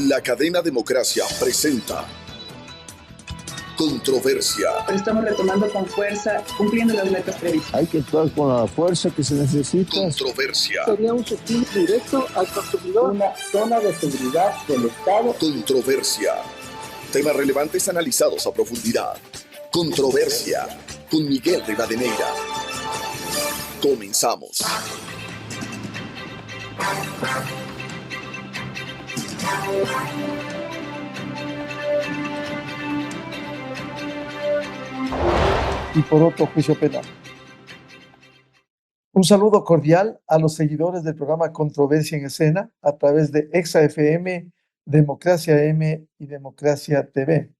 La cadena Democracia presenta Controversia. Estamos retomando con fuerza, cumpliendo las metas previstas. Hay que actuar con la fuerza que se necesita. Controversia. Sería un subsidio directo al consumidor. Una zona de seguridad del Estado. Controversia. Temas relevantes analizados a profundidad. Controversia. Con Miguel Rivadeneira. Comenzamos. Y por otro juicio penal. Un saludo cordial a los seguidores del programa Controversia en Escena a través de Exa FM, Democracia M y Democracia TV.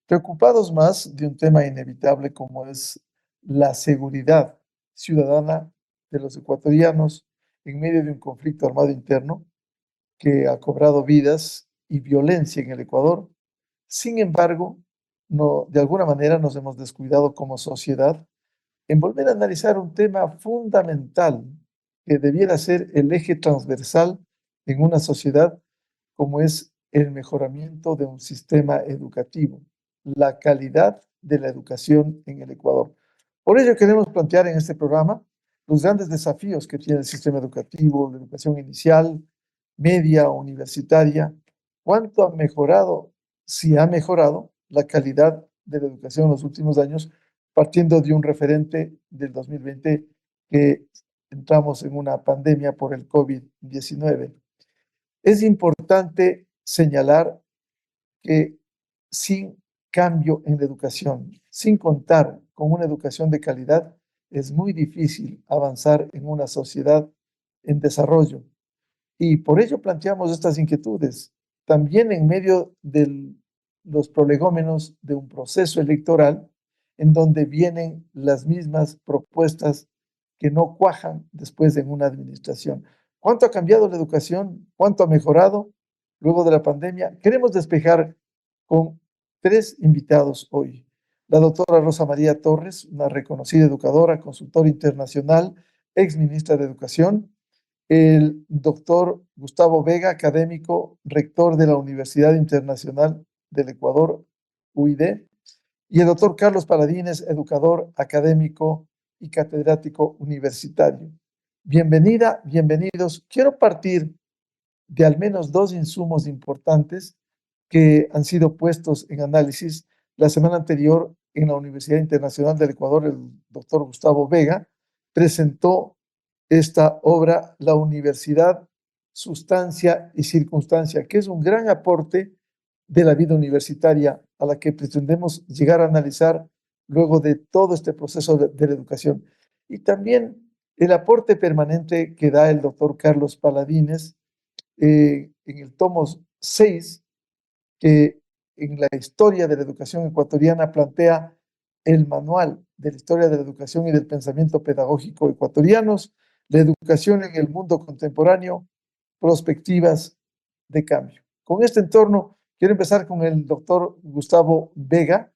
Preocupados más de un tema inevitable como es la seguridad ciudadana de los ecuatorianos en medio de un conflicto armado interno que ha cobrado vidas y violencia en el Ecuador. Sin embargo, de alguna manera nos hemos descuidado como sociedad en volver a analizar un tema fundamental que debiera ser el eje transversal en una sociedad como es el mejoramiento de un sistema educativo, la calidad de la educación en el Ecuador. Por ello queremos plantear en este programa los grandes desafíos que tiene el sistema educativo, la educación inicial, media, universitaria, cuánto ha mejorado, si ha mejorado, la calidad de la educación en los últimos años, partiendo de un referente del 2020 que entramos en una pandemia por el COVID-19. Es importante señalar que sin cambio en la educación, sin contar con una educación de calidad, es muy difícil avanzar en una sociedad en desarrollo. Y por ello planteamos estas inquietudes, también en medio de los prolegómenos de un proceso electoral en donde vienen las mismas propuestas que no cuajan después en una administración. ¿Cuánto ha cambiado la educación? ¿Cuánto ha mejorado luego de la pandemia? Queremos despejar con tres invitados hoy. La doctora Rosa María Torres, una reconocida educadora, consultora internacional, ex ministra de Educación. El doctor Gustavo Vega, académico, rector de la Universidad Internacional del Ecuador, UID, y el doctor Carlos Paladines, educador, académico y catedrático universitario. Bienvenida, bienvenidos. Quiero partir de al menos dos insumos importantes que han sido puestos en análisis. La semana anterior, en la Universidad Internacional del Ecuador, el doctor Gustavo Vega presentó esta obra, La Universidad, Sustancia y Circunstancia, que es un gran aporte de la vida universitaria a la que pretendemos llegar a analizar luego de todo este proceso de la educación. Y también el aporte permanente que da el doctor Carlos Paladines en el tomo 6, que en la historia de la educación ecuatoriana plantea el manual de la historia de la educación y del pensamiento pedagógico ecuatorianos, la educación en el mundo contemporáneo, perspectivas de cambio. Con este entorno, quiero empezar con el doctor Gustavo Vega,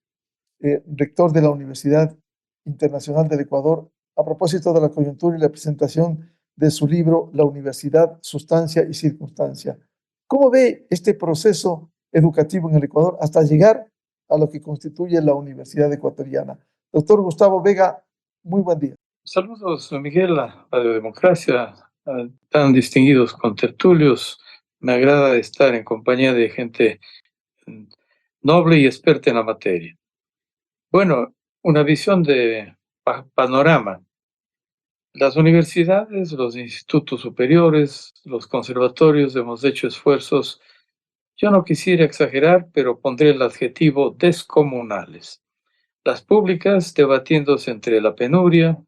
rector de la Universidad Internacional del Ecuador, a propósito de la coyuntura y la presentación de su libro La Universidad, Sustancia y Circunstancia. ¿Cómo ve este proceso educativo en el Ecuador hasta llegar a lo que constituye la Universidad Ecuatoriana? Doctor Gustavo Vega, muy buen día. Saludos, Miguel, a Radio Democracia, a tan distinguidos contertulios. Me agrada estar en compañía de gente noble y experta en la materia. Bueno, una visión de panorama. Las universidades, los institutos superiores, los conservatorios hemos hecho esfuerzos, yo no quisiera exagerar, pero pondré el adjetivo descomunales. Las públicas debatiéndose entre la penuria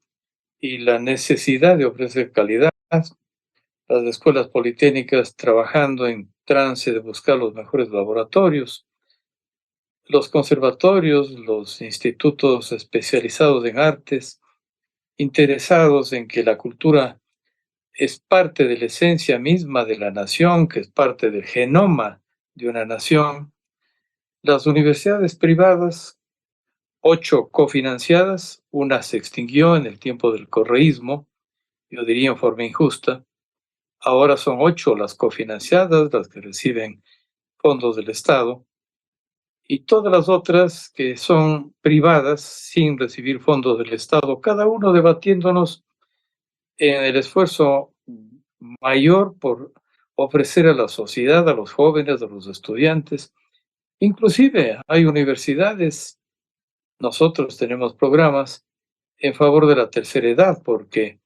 y la necesidad de ofrecer calidad, las escuelas politécnicas trabajando en trance de buscar los mejores laboratorios, los conservatorios, los institutos especializados en artes, interesados en que la cultura es parte de la esencia misma de la nación, que es parte del genoma de una nación. Las universidades privadas, 8 cofinanciadas, una se extinguió en el tiempo del correísmo, yo diría en forma injusta. Ahora son 8 las cofinanciadas, las que reciben fondos del Estado, y todas las otras que son privadas sin recibir fondos del Estado, cada uno debatiéndonos en el esfuerzo mayor por ofrecer a la sociedad, a los jóvenes, a los estudiantes. Inclusive hay universidades, nosotros tenemos programas en favor de la tercera edad, porque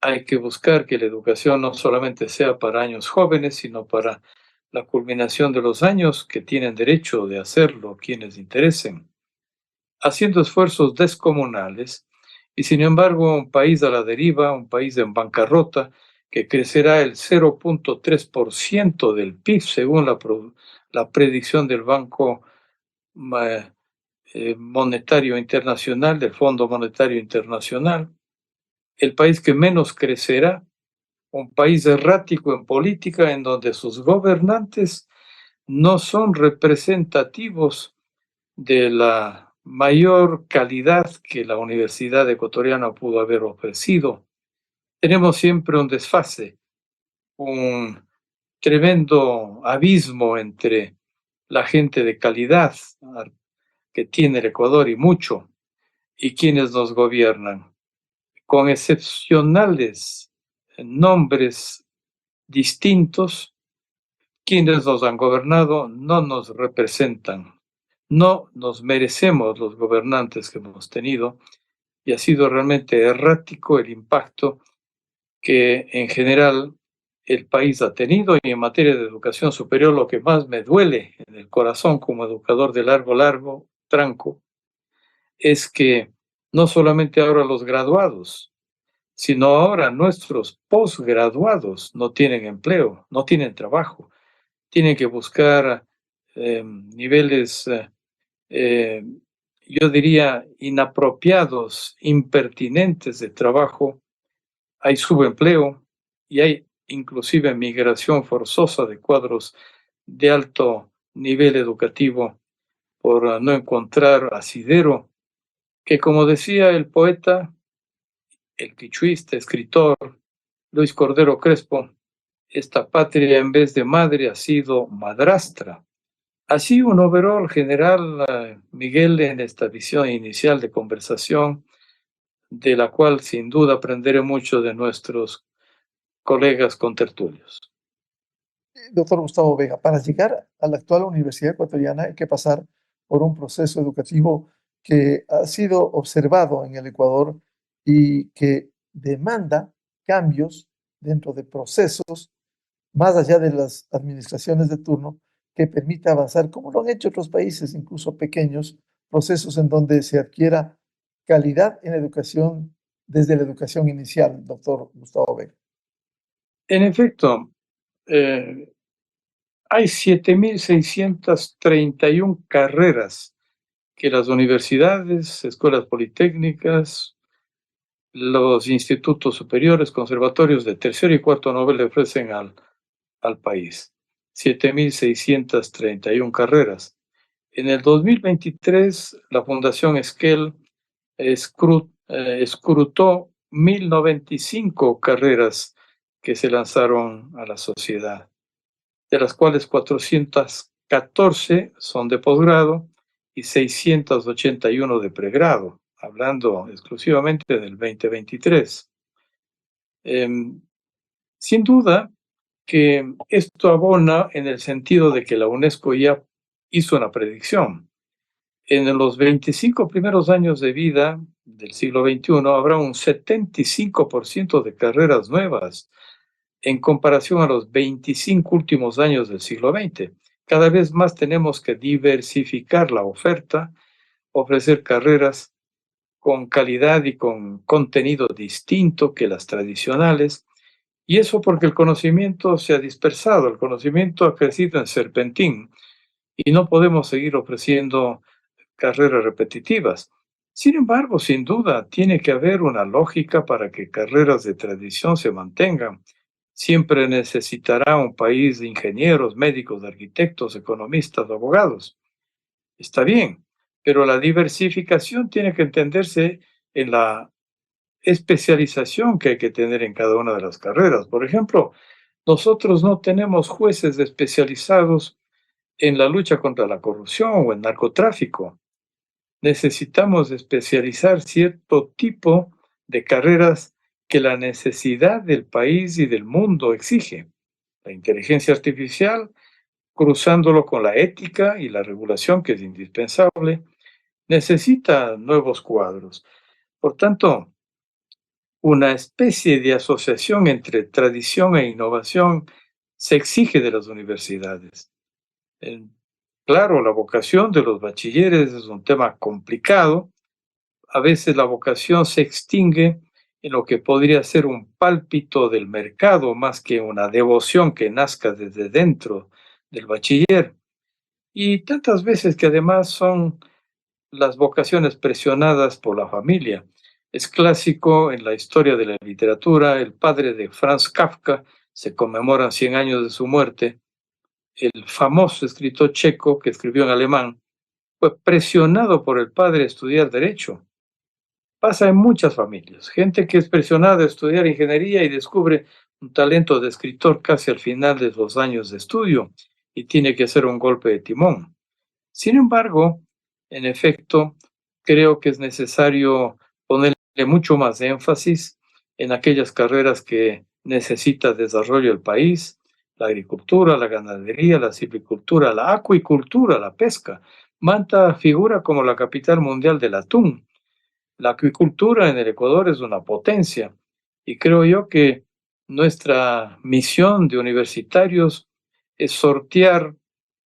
hay que buscar que la educación no solamente sea para años jóvenes, sino para la culminación de los años que tienen derecho de hacerlo quienes interesen, haciendo esfuerzos descomunales. Y sin embargo, un país a la deriva, un país en bancarrota, que crecerá el 0.3% del PIB, según la predicción del Banco Monetario Internacional, del Fondo Monetario Internacional, el país que menos crecerá, un país errático en política, en donde sus gobernantes no son representativos de la mayor calidad que la Universidad Ecuatoriana pudo haber ofrecido. Tenemos siempre un desfase, un tremendo abismo entre la gente de calidad que tiene el Ecuador y mucho, y quienes nos gobiernan, con excepcionales nombres distintos. Quienes nos han gobernado no nos representan, no nos merecemos los gobernantes que hemos tenido, y ha sido realmente errático el impacto que en general el país ha tenido. Y en materia de educación superior, lo que más me duele en el corazón como educador de largo tranco es que no solamente ahora los graduados, sino ahora nuestros posgraduados no tienen empleo, no tienen trabajo, tienen que buscar niveles, yo diría, inapropiados, impertinentes de trabajo. Hay subempleo y hay inclusive migración forzosa de cuadros de alto nivel educativo por no encontrar asidero, que, como decía el poeta, el quichuista, escritor Luis Cordero Crespo, esta patria en vez de madre ha sido madrastra. Así un overall general, Miguel, en esta visión inicial de conversación, de la cual sin duda aprenderé mucho de nuestros colegas contertulios. Doctor Gustavo Vega, para llegar a la actual Universidad Ecuatoriana hay que pasar por un proceso educativo que ha sido observado en el Ecuador y que demanda cambios dentro de procesos más allá de las administraciones de turno, que permita avanzar, como lo han hecho otros países, incluso pequeños, procesos en donde se adquiera calidad en la educación desde la educación inicial, doctor Gustavo Vega. En efecto, hay 7.631 carreras que las universidades, escuelas politécnicas, los institutos superiores, conservatorios de tercer y cuarto nivel le ofrecen al país. 7.631 carreras. En el 2023, la Fundación Esquel escrutó 1.095 carreras que se lanzaron a la sociedad, de las cuales 414 son de posgrado y 681 de pregrado, hablando exclusivamente del 2023. Sin duda que esto abona en el sentido de que la UNESCO ya hizo una predicción. En los 25 primeros años de vida del siglo XXI habrá un 75% de carreras nuevas en comparación a los 25 últimos años del siglo XX. Cada vez más tenemos que diversificar la oferta, ofrecer carreras con calidad y con contenido distinto que las tradicionales. Y eso porque el conocimiento se ha dispersado, el conocimiento ha crecido en serpentín y no podemos seguir ofreciendo carreras repetitivas. Sin embargo, sin duda, tiene que haber una lógica para que carreras de tradición se mantengan. Siempre necesitará un país de ingenieros, médicos, arquitectos, economistas, abogados. Está bien, pero la diversificación tiene que entenderse en la especialización que hay que tener en cada una de las carreras. Por ejemplo, nosotros no tenemos jueces especializados en la lucha contra la corrupción o el narcotráfico. Necesitamos especializar cierto tipo de carreras que la necesidad del país y del mundo exige. La inteligencia artificial, cruzándolo con la ética y la regulación, que es indispensable, necesita nuevos cuadros. Por tanto, una especie de asociación entre tradición e innovación se exige de las universidades. Claro, la vocación de los bachilleres es un tema complicado. A veces la vocación se extingue en lo que podría ser un pálpito del mercado más que una devoción que nazca desde dentro del bachiller. Y tantas veces que además son las vocaciones presionadas por la familia. Es clásico en la historia de la literatura, el padre de Franz Kafka, se conmemoran 100 años de su muerte. El famoso escritor checo que escribió en alemán fue presionado por el padre a estudiar derecho. Pasa en muchas familias, gente que es presionada a estudiar ingeniería y descubre un talento de escritor casi al final de los años de estudio y tiene que hacer un golpe de timón. Sin embargo, en efecto, creo que es necesario ponerle mucho más énfasis en aquellas carreras que necesita desarrollo el país: la agricultura, la ganadería, la silvicultura, la acuicultura, la pesca. Manta figura como la capital mundial del atún. La acuicultura en el Ecuador es una potencia y creo yo que nuestra misión de universitarios es sortear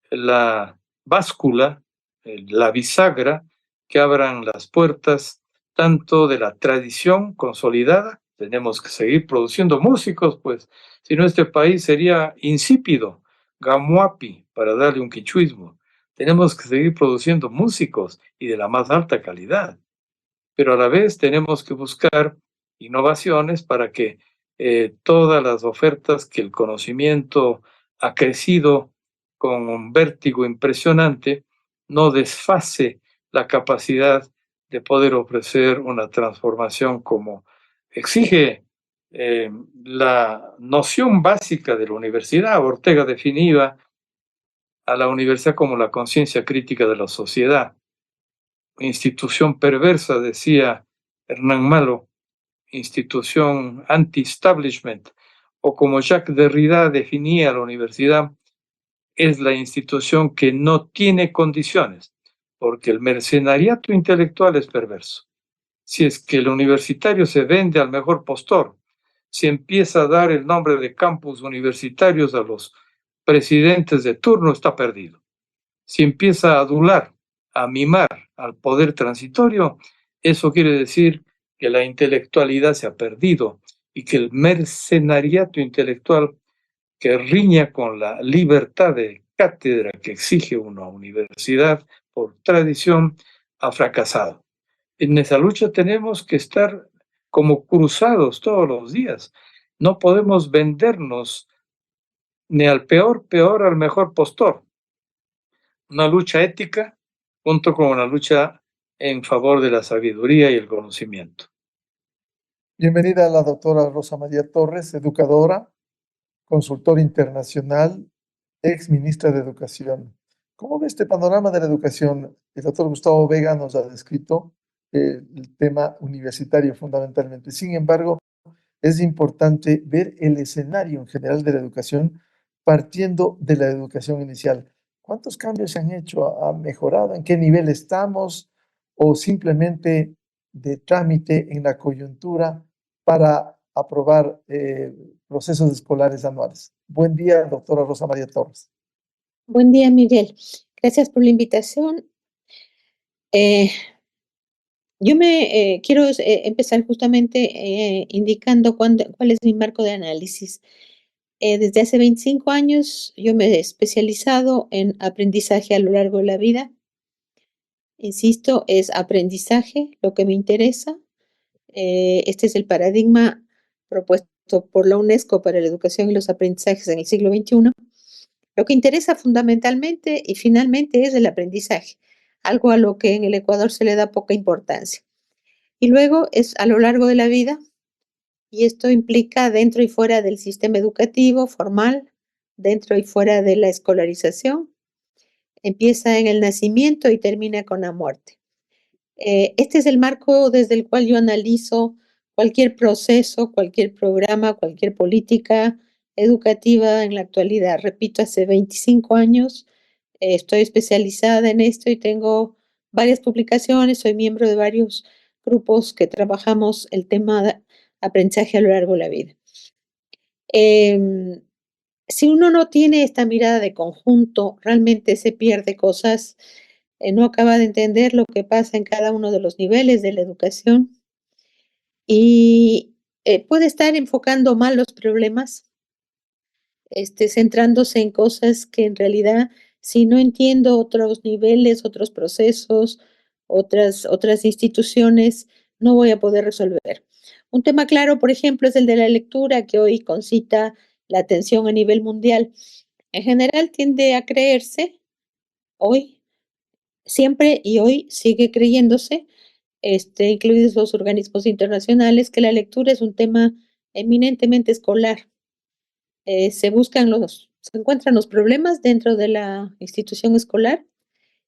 la báscula, la bisagra, que abran las puertas tanto de la tradición consolidada. Tenemos que seguir produciendo músicos, pues si no este país sería insípido, gamuapi, para darle un quichuismo. Tenemos que seguir produciendo músicos y de la más alta calidad, pero a la vez tenemos que buscar innovaciones para que todas las ofertas que el conocimiento ha crecido con un vértigo impresionante no desfase la capacidad de poder ofrecer una transformación como exige la noción básica de la universidad. Ortega definía a la universidad como la conciencia crítica de la sociedad. Institución perversa, decía Hernán Malo, institución anti-establishment, o como Jacques Derrida definía la universidad, es la institución que no tiene condiciones, porque el mercenariato intelectual es perverso. Si es que el universitario se vende al mejor postor, si empieza a dar el nombre de campus universitarios a los presidentes de turno, está perdido. Si empieza a adular, a mimar al poder transitorio, eso quiere decir que la intelectualidad se ha perdido y que el mercenariato intelectual que riña con la libertad de cátedra que exige una universidad por tradición ha fracasado. En esa lucha tenemos que estar como cruzados todos los días. No podemos vendernos ni al peor al mejor postor. Una lucha ética junto con una lucha en favor de la sabiduría y el conocimiento. Bienvenida a la doctora Rosa María Torres, educadora, consultora internacional, ex ministra de Educación. ¿Cómo ve este panorama de la educación? El doctor Gustavo Vega nos ha descrito el tema universitario fundamentalmente. Sin embargo, es importante ver el escenario en general de la educación partiendo de la educación inicial. ¿Cuántos cambios se han hecho? ¿Ha mejorado? ¿En qué nivel estamos? ¿O simplemente de trámite en la coyuntura para aprobar procesos escolares anuales? Buen día, doctora Rosa María Torres. Buen día, Miguel. Gracias por la invitación. Yo quiero empezar justamente indicando cuál es mi marco de análisis. Desde hace 25 años yo me he especializado en aprendizaje a lo largo de la vida. Insisto, es aprendizaje lo que me interesa. Este es el paradigma propuesto por la UNESCO para la educación y los aprendizajes en el siglo XXI. Lo que interesa fundamentalmente y finalmente es el aprendizaje, algo a lo que en el Ecuador se le da poca importancia. Y luego es a lo largo de la vida, y esto implica dentro y fuera del sistema educativo formal, dentro y fuera de la escolarización, empieza en el nacimiento y termina con la muerte. Este es el marco desde el cual yo analizo cualquier proceso, cualquier programa, cualquier política educativa en la actualidad. Repito, hace 25 años estoy especializada en esto y tengo varias publicaciones, soy miembro de varios grupos que trabajamos el tema de aprendizaje a lo largo de la vida. Si uno no tiene esta mirada de conjunto, realmente se pierde cosas, no acaba de entender lo que pasa en cada uno de los niveles de la educación y puede estar enfocando mal los problemas, centrándose en cosas que en realidad, si no entiendo otros niveles, otros procesos, otras instituciones, no voy a poder resolver. Un tema claro, por ejemplo, es el de la lectura, que hoy concita la atención a nivel mundial. En general tiende a creerse, hoy, siempre y hoy sigue creyéndose, incluidos los organismos internacionales, que la lectura es un tema eminentemente escolar. Se encuentran los problemas dentro de la institución escolar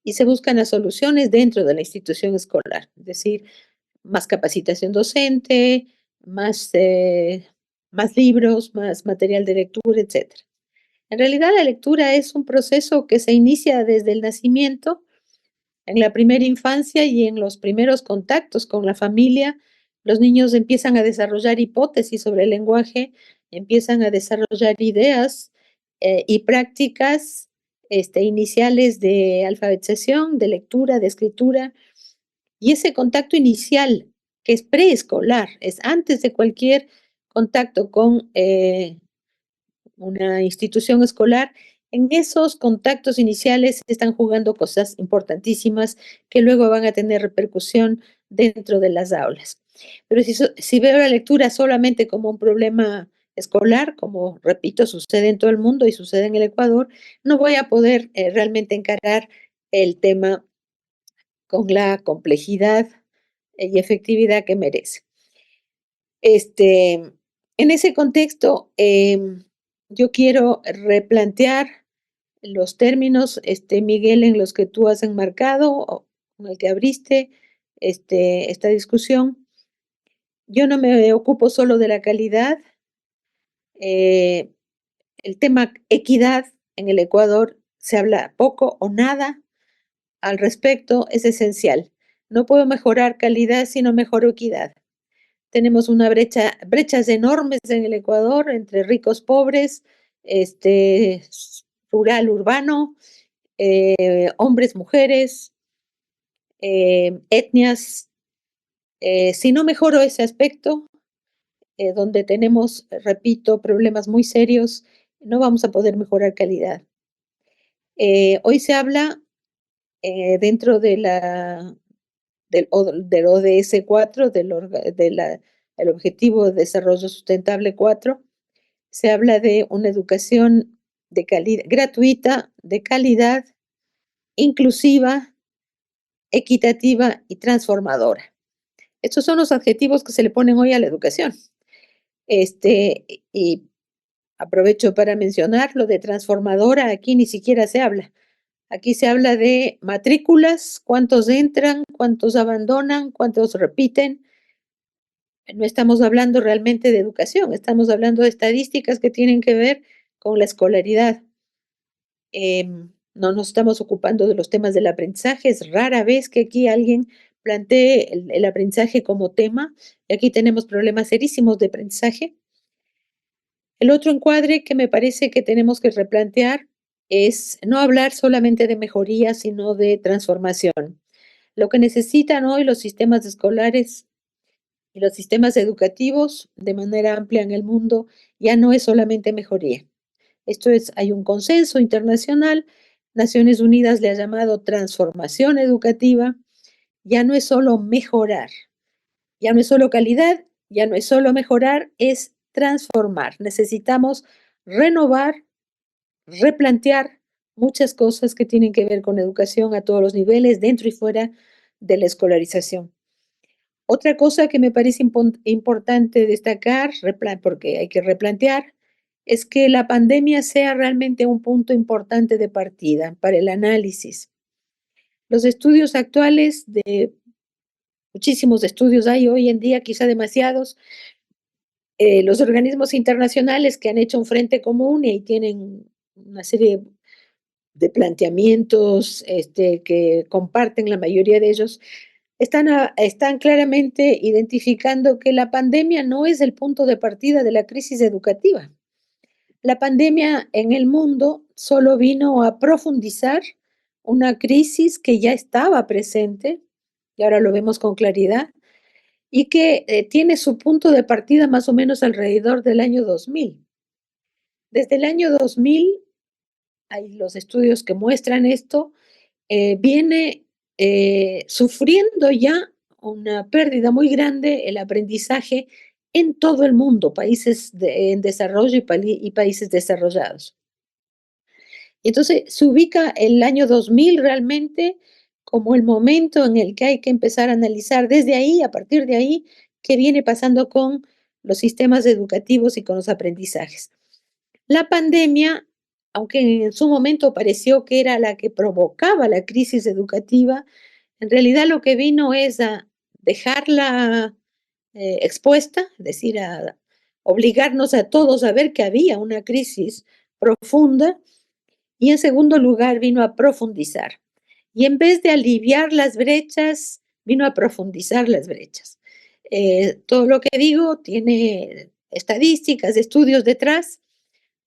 y se buscan las soluciones dentro de la institución escolar, es decir, más capacitación docente, más libros, más material de lectura, etc. En realidad, la lectura es un proceso que se inicia desde el nacimiento, en la primera infancia y en los primeros contactos con la familia. Los niños empiezan a desarrollar hipótesis sobre el lenguaje, empiezan a desarrollar ideas y prácticas iniciales de alfabetización, de lectura, de escritura. Y ese contacto inicial, que es preescolar, es antes de cualquier contacto con una institución escolar, en esos contactos iniciales se están jugando cosas importantísimas que luego van a tener repercusión dentro de las aulas. Pero si veo la lectura solamente como un problema escolar, como repito, sucede en todo el mundo y sucede en el Ecuador, no voy a poder realmente encarar el tema con la complejidad y efectividad que merece. En ese contexto, yo quiero replantear los términos, Miguel, en los que tú has enmarcado o con el que abriste esta discusión. Yo no me ocupo solo de la calidad. El tema equidad en el Ecuador se habla poco o nada al respecto, es esencial. No puedo mejorar calidad si no mejoro equidad. Tenemos brechas enormes en el Ecuador entre ricos, pobres, rural, urbano, hombres, mujeres, etnias. Si no mejoro ese aspecto, donde tenemos, repito, problemas muy serios, no vamos a poder mejorar calidad. Hoy se habla dentro del ODS 4, el Objetivo de Desarrollo Sustentable 4, se habla de una educación de calidad, gratuita, de calidad, inclusiva, equitativa y transformadora. Estos son los adjetivos que se le ponen hoy a la educación. Y aprovecho para mencionar lo de transformadora, aquí ni siquiera se habla. Aquí se habla de matrículas, cuántos entran, cuántos abandonan, cuántos repiten. No estamos hablando realmente de educación, estamos hablando de estadísticas que tienen que ver con la escolaridad. No nos estamos ocupando de los temas del aprendizaje. Es rara vez que aquí alguien plantee el aprendizaje como tema. Y aquí tenemos problemas serísimos de aprendizaje. El otro encuadre que me parece que tenemos que replantear es no hablar solamente de mejoría, sino de transformación. Lo que necesitan hoy los sistemas escolares y los sistemas educativos de manera amplia en el mundo ya no es solamente mejoría. Hay un consenso internacional, Naciones Unidas le ha llamado transformación educativa, ya no es solo mejorar, ya no es solo calidad, ya no es solo mejorar, es transformar. Necesitamos renovar, replantear muchas cosas que tienen que ver con educación a todos los niveles, dentro y fuera de la escolarización. Otra cosa que me parece importante destacar, porque hay que replantear, es que la pandemia sea realmente un punto importante de partida para el análisis. Los estudios actuales, muchísimos estudios hay hoy en día, quizá demasiados, los organismos internacionales que han hecho un frente común y tienen una serie de planteamientos que comparten la mayoría de ellos, están claramente identificando que la pandemia no es el punto de partida de la crisis educativa. La pandemia en el mundo solo vino a profundizar una crisis que ya estaba presente, y ahora lo vemos con claridad, y que tiene su punto de partida más o menos alrededor del año 2000. Desde el año 2000, hay los estudios que muestran esto, viene sufriendo ya una pérdida muy grande el aprendizaje en todo el mundo, países en desarrollo y países desarrollados. Entonces se ubica el año 2000 realmente como el momento en el que hay que empezar a analizar desde ahí, a partir de ahí, qué viene pasando con los sistemas educativos y con los aprendizajes. La pandemia, aunque en su momento pareció que era la que provocaba la crisis educativa, en realidad lo que vino es a dejarla expuesta, es decir, a obligarnos a todos a ver que había una crisis profunda, y en segundo lugar vino a profundizar. Y en vez de aliviar las brechas, vino a profundizar las brechas. Todo lo que digo tiene estadísticas, estudios detrás,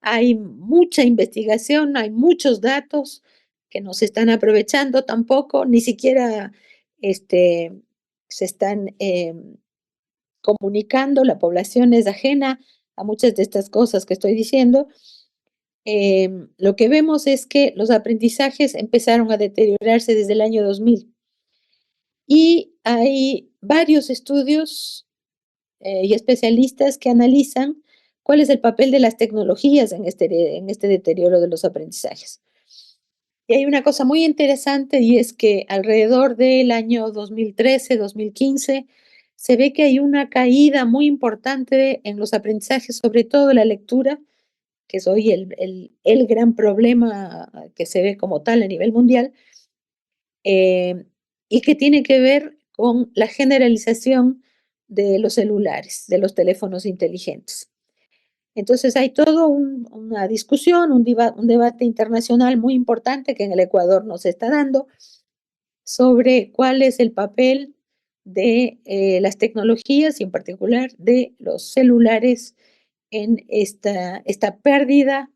hay mucha investigación, hay muchos datos que no se están aprovechando tampoco, ni siquiera se están comunicando, la población es ajena a muchas de estas cosas que estoy diciendo. Lo que vemos es que los aprendizajes empezaron a deteriorarse desde el año 2000 y hay varios estudios y especialistas que analizan cuál es el papel de las tecnologías en este deterioro de los aprendizajes. Y hay una cosa muy interesante, y es que alrededor del año 2013, 2015, se ve que hay una caída muy importante en los aprendizajes, sobre todo la lectura, que es hoy el gran problema que se ve como tal a nivel mundial, y que tiene que ver con la generalización de los celulares, de los teléfonos inteligentes. Entonces hay toda una discusión, un debate internacional muy importante que en el Ecuador nos está dando sobre cuál es el papel de las tecnologías y en particular de los celulares en esta pérdida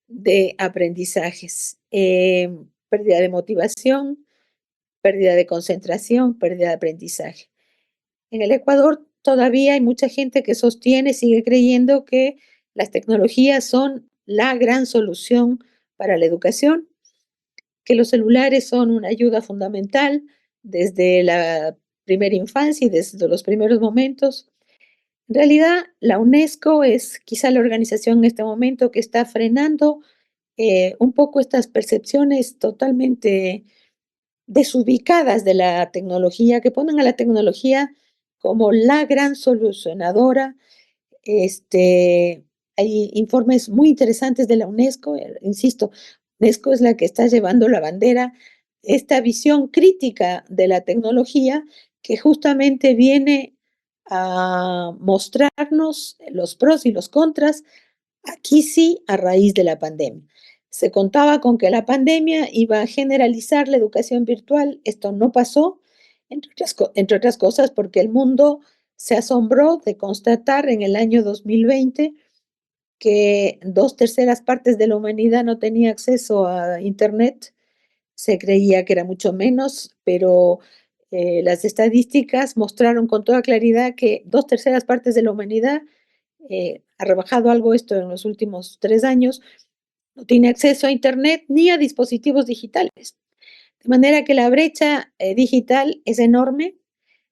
de aprendizajes, pérdida de motivación, pérdida de concentración, pérdida de aprendizaje. En el Ecuador todavía hay mucha gente que sostiene, sigue creyendo que las tecnologías son la gran solución para la educación, que los celulares son una ayuda fundamental desde la primera infancia y desde los primeros momentos. En realidad, la UNESCO es quizá la organización en este momento que está frenando un poco estas percepciones totalmente desubicadas de la tecnología, que ponen a la tecnología como la gran solucionadora. Hay informes muy interesantes de la UNESCO, insisto, UNESCO es la que está llevando la bandera, esta visión crítica de la tecnología que justamente viene a mostrarnos los pros y los contras, aquí sí, a raíz de la pandemia. Se contaba con que la pandemia iba a generalizar la educación virtual. Esto no pasó, entre otras cosas, porque el mundo se asombró de constatar en el año 2020 que 2/3 partes de la humanidad no tenía acceso a Internet. Se creía que era mucho menos, pero las estadísticas mostraron con toda claridad que 2/3 partes de la humanidad, ha rebajado algo esto en los últimos 3 años, no tiene acceso a Internet ni a dispositivos digitales. De manera que la brecha digital es enorme.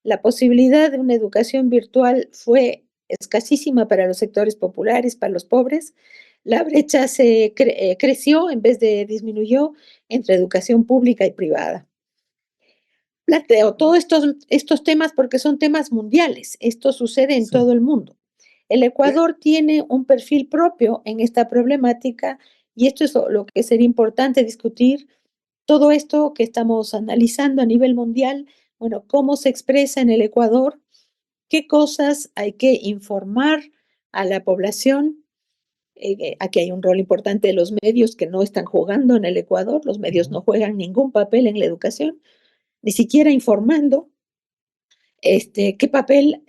La posibilidad de una educación virtual fue escasísima para los sectores populares, para los pobres. La brecha creció en vez de disminuyó entre educación pública y privada. Planteo todos estos temas porque son temas mundiales. Esto sucede en todo el mundo. El Ecuador tiene un perfil propio en esta problemática y esto es lo que sería importante discutir. Todo esto que estamos analizando a nivel mundial, bueno, cómo se expresa en el Ecuador, qué cosas hay que informar a la población. Aquí hay un rol importante de los medios que no están jugando en el Ecuador. Los medios no juegan ningún papel en la educación, ni siquiera informando. ¿Qué papel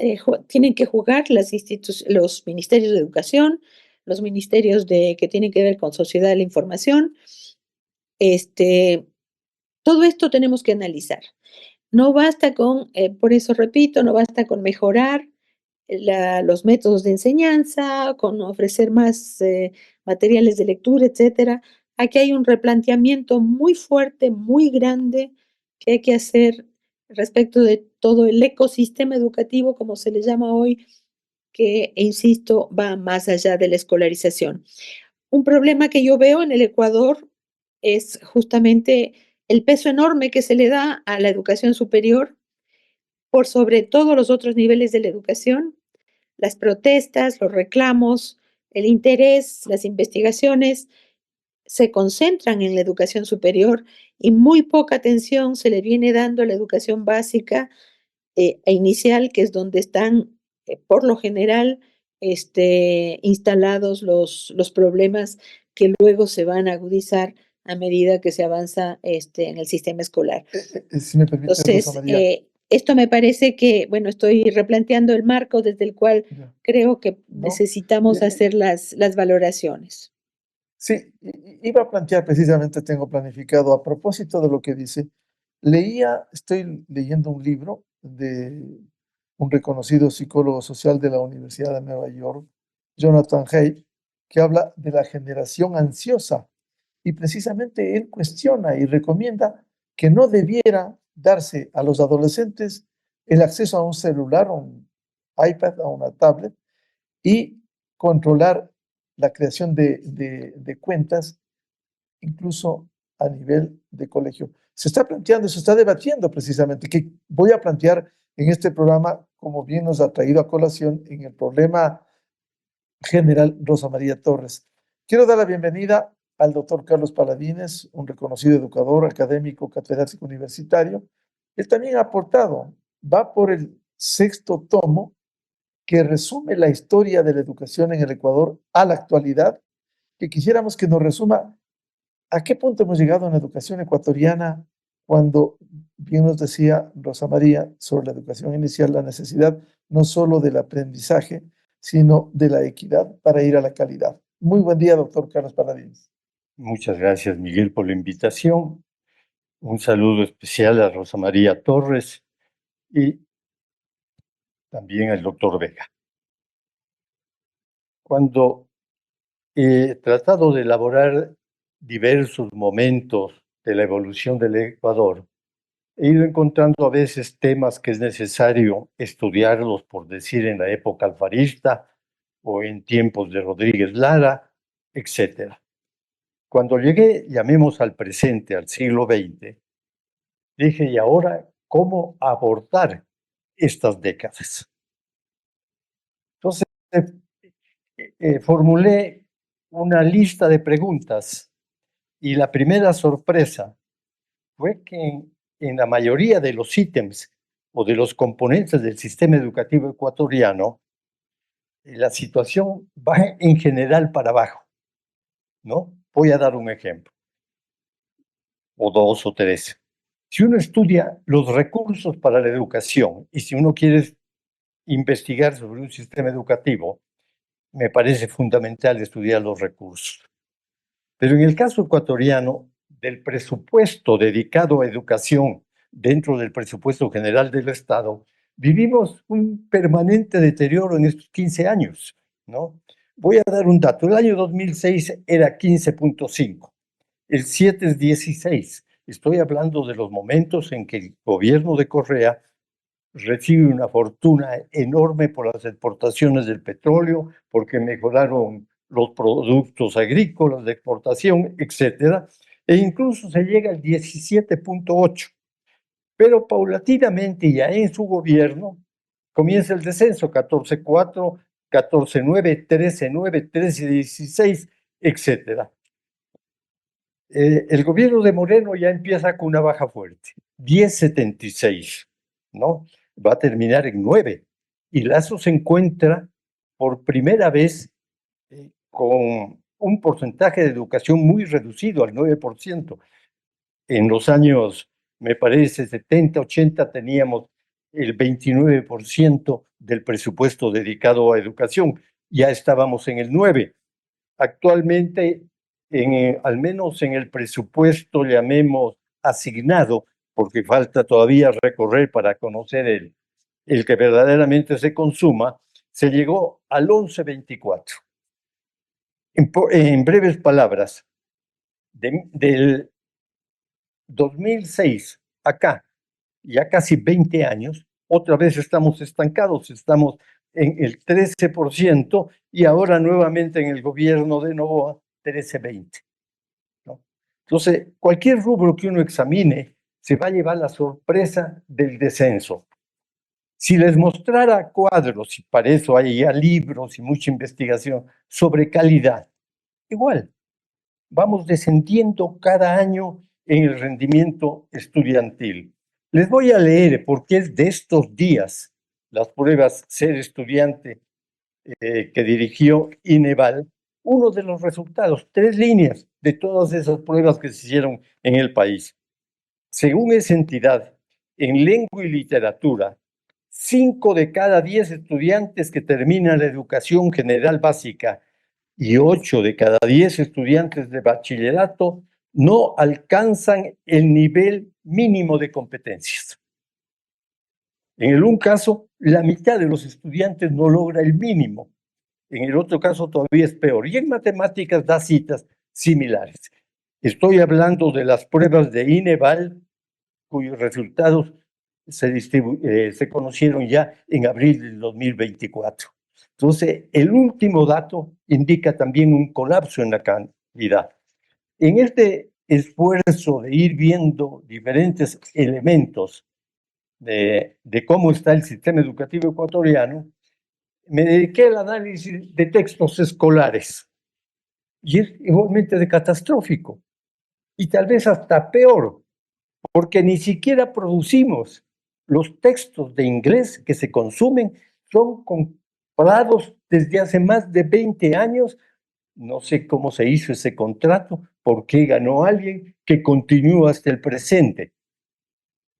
tienen que jugar los ministerios de educación, los ministerios que tienen que ver con sociedad de la información? Todo esto tenemos que analizar. No basta con, por eso repito, no basta con mejorar los métodos de enseñanza, con ofrecer más materiales de lectura, etcétera. Aquí hay un replanteamiento muy fuerte, muy grande que hay que hacer respecto de todo el ecosistema educativo, como se le llama hoy, que, insisto, va más allá de la escolarización. Un problema que yo veo en el Ecuador es justamente el peso enorme que se le da a la educación superior por sobre todos los otros niveles de la educación, las protestas, los reclamos, el interés, las investigaciones se concentran en la educación superior y muy poca atención se le viene dando a la educación básica e inicial, que es donde están, por lo general, instalados los problemas que luego se van a agudizar a medida que se avanza en el sistema escolar. Si me permite, Rosa Entonces, María. esto me parece que, bueno, estoy replanteando el marco desde el cual Ya. creo que ¿No? necesitamos hacer las valoraciones. Sí, iba a plantear precisamente, tengo planificado, a propósito de lo que dice, estoy leyendo un libro de un reconocido psicólogo social de la Universidad de Nueva York, Jonathan Haidt, que habla de la generación ansiosa. Y precisamente él cuestiona y recomienda que no debiera darse a los adolescentes el acceso a un celular, a un iPad, a una tablet, y controlar la creación de cuentas, incluso a nivel de colegio. Se está planteando, se está debatiendo precisamente, que voy a plantear en este programa, como bien nos ha traído a colación en el problema general Rosa María Torres. Quiero dar la bienvenida al doctor Carlos Paladines, un reconocido educador, académico, catedrático universitario. Él también ha aportado, va por el 6º tomo, que resume la historia de la educación en el Ecuador a la actualidad, que quisiéramos que nos resuma a qué punto hemos llegado en la educación ecuatoriana cuando, bien nos decía Rosa María sobre la educación inicial, la necesidad no solo del aprendizaje, sino de la equidad para ir a la calidad. Muy buen día, doctor Carlos Paladines. Muchas gracias, Miguel, por la invitación. Un saludo especial a Rosa María Torres y también al doctor Vega. Cuando he tratado de elaborar diversos momentos de la evolución del Ecuador, he ido encontrando a veces temas que es necesario estudiarlos, por decir, en la época alfarista o en tiempos de Rodríguez Lara, etc. Cuando llegué, llamemos al presente, al siglo XX, dije, ¿y ahora cómo abordar estas décadas? Entonces, formulé una lista de preguntas y la primera sorpresa fue que en la mayoría de los ítems o de los componentes del sistema educativo ecuatoriano, la situación va en general para abajo, ¿no? Voy a dar un ejemplo, o dos o tres. Si uno estudia los recursos para la educación y si uno quiere investigar sobre un sistema educativo, me parece fundamental estudiar los recursos. Pero en el caso ecuatoriano, del presupuesto dedicado a educación dentro del presupuesto general del Estado, vivimos un permanente deterioro en estos 15 años, ¿no? Voy a dar un dato. El año 2006 era 15.5, el 7 es 16. Estoy hablando de los momentos en que el gobierno de Correa recibe una fortuna enorme por las exportaciones del petróleo, porque mejoraron los productos agrícolas de exportación, etcétera, e incluso se llega al 17.8. Pero paulatinamente ya en su gobierno comienza el descenso, 14.4, 14.9, 13.9, 13.16, etc. El gobierno de Moreno ya empieza con una baja fuerte, 10.76, ¿no? Va a terminar en 9. Y Lazo se encuentra por primera vez con un porcentaje de educación muy reducido, al 9%. En los años, me parece, 70, 80, teníamos el 29% del presupuesto dedicado a educación. Ya estábamos en el 9%. Actualmente, al menos en el presupuesto, llamemos asignado, porque falta todavía recorrer para conocer el que verdaderamente se consuma, se llegó al 11.24. En breves palabras, del 2006 acá, ya casi 20 años, otra vez estamos estancados, estamos en el 13% y ahora nuevamente en el gobierno de Noboa, 13.20, ¿no? Entonces, cualquier rubro que uno examine se va a llevar la sorpresa del descenso. Si les mostrara cuadros, y para eso hay ya libros y mucha investigación sobre calidad, igual, vamos descendiendo cada año en el rendimiento estudiantil. Les voy a leer, porque es de estos días, las pruebas Ser Estudiante que dirigió Ineval, uno de los resultados, 3 líneas de todas esas pruebas que se hicieron en el país. Según esa entidad, en lengua y literatura, 5 de cada 10 estudiantes que terminan la educación general básica y 8 de cada 10 estudiantes de bachillerato no alcanzan el nivel mínimo de competencias. En un caso, la mitad de los estudiantes no logra el mínimo. En el otro caso todavía es peor. Y en matemáticas da citas similares. Estoy hablando de las pruebas de Ineval, cuyos resultados se conocieron ya en abril del 2024. Entonces, el último dato indica también un colapso en la calidad. En este esfuerzo de ir viendo diferentes elementos de cómo está el sistema educativo ecuatoriano, me dediqué al análisis de textos escolares. Y es igualmente de catastrófico. Y tal vez hasta peor, porque ni siquiera producimos los textos de inglés que se consumen, son comprados desde hace más de 20 años. No sé cómo se hizo ese contrato, por qué ganó alguien que continúa hasta el presente.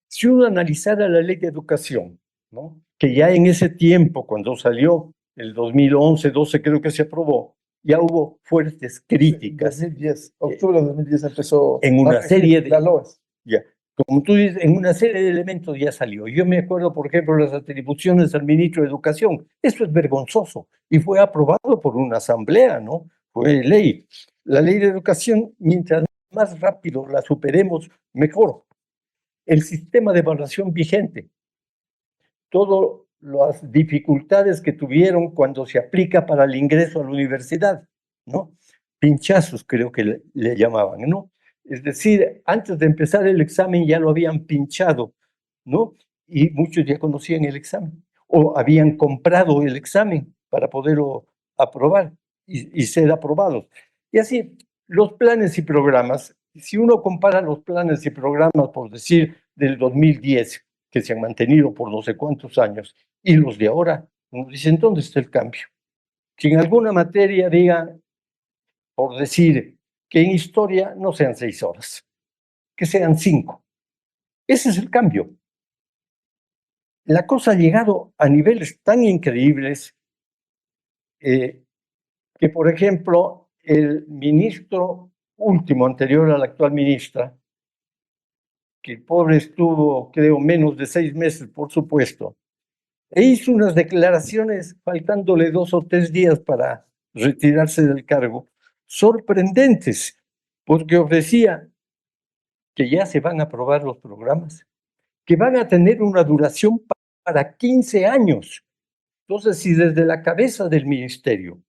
Si uno analizara la ley de educación, ¿no?, que ya en ese tiempo, cuando salió el 2011, 12 creo que se aprobó, ya hubo fuertes críticas. 2010, octubre de 2010 empezó en una serie de... La LOAS. Ya, como tú dices, en una serie de elementos ya salió. Yo me acuerdo, por ejemplo, las atribuciones al ministro de Educación. Eso es vergonzoso y fue aprobado por una asamblea, ¿no? Fue ley. La ley de educación, mientras más rápido la superemos, mejor. El sistema de evaluación vigente, todas las dificultades que tuvieron cuando se aplica para el ingreso a la universidad, ¿no? Pinchazos creo que le llamaban, ¿no? Es decir, antes de empezar el examen ya lo habían pinchado, ¿no? Y muchos ya conocían el examen o habían comprado el examen para poderlo aprobar y ser aprobados. Y así, los planes y programas, si uno compara los planes y programas, por decir, del 2010, que se han mantenido por no sé cuántos años, y los de ahora, uno dice, ¿dónde está el cambio? Si en alguna materia digan, por decir, que en historia no sean 6 horas, que sean 5. Ese es el cambio. La cosa ha llegado a niveles tan increíbles que, por ejemplo, el ministro último, anterior a la actual ministra, que el pobre estuvo, creo, menos de 6 meses, por supuesto, e hizo unas declaraciones faltándole 2 o 3 días para retirarse del cargo, sorprendentes, porque ofrecía que ya se van a aprobar los programas, que van a tener una duración para 15 años. Entonces, si desde la cabeza del ministerio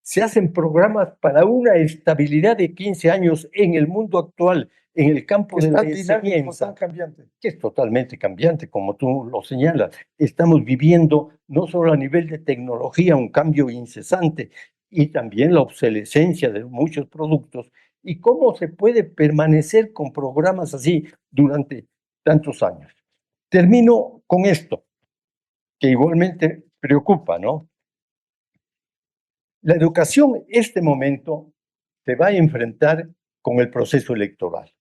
Se hacen programas para una estabilidad de 15 años en el mundo actual, en el campo de la Tan dinámico, enseñanza, tan cambiante. que es totalmente cambiante, como tú lo señalas. Estamos viviendo no solo a nivel de tecnología un cambio incesante y también la obsolescencia de muchos productos. ¿Y cómo se puede permanecer con programas así durante tantos años? Termino con esto, que igualmente preocupa, ¿no? La educación, este momento, se va a enfrentar con el proceso electoral.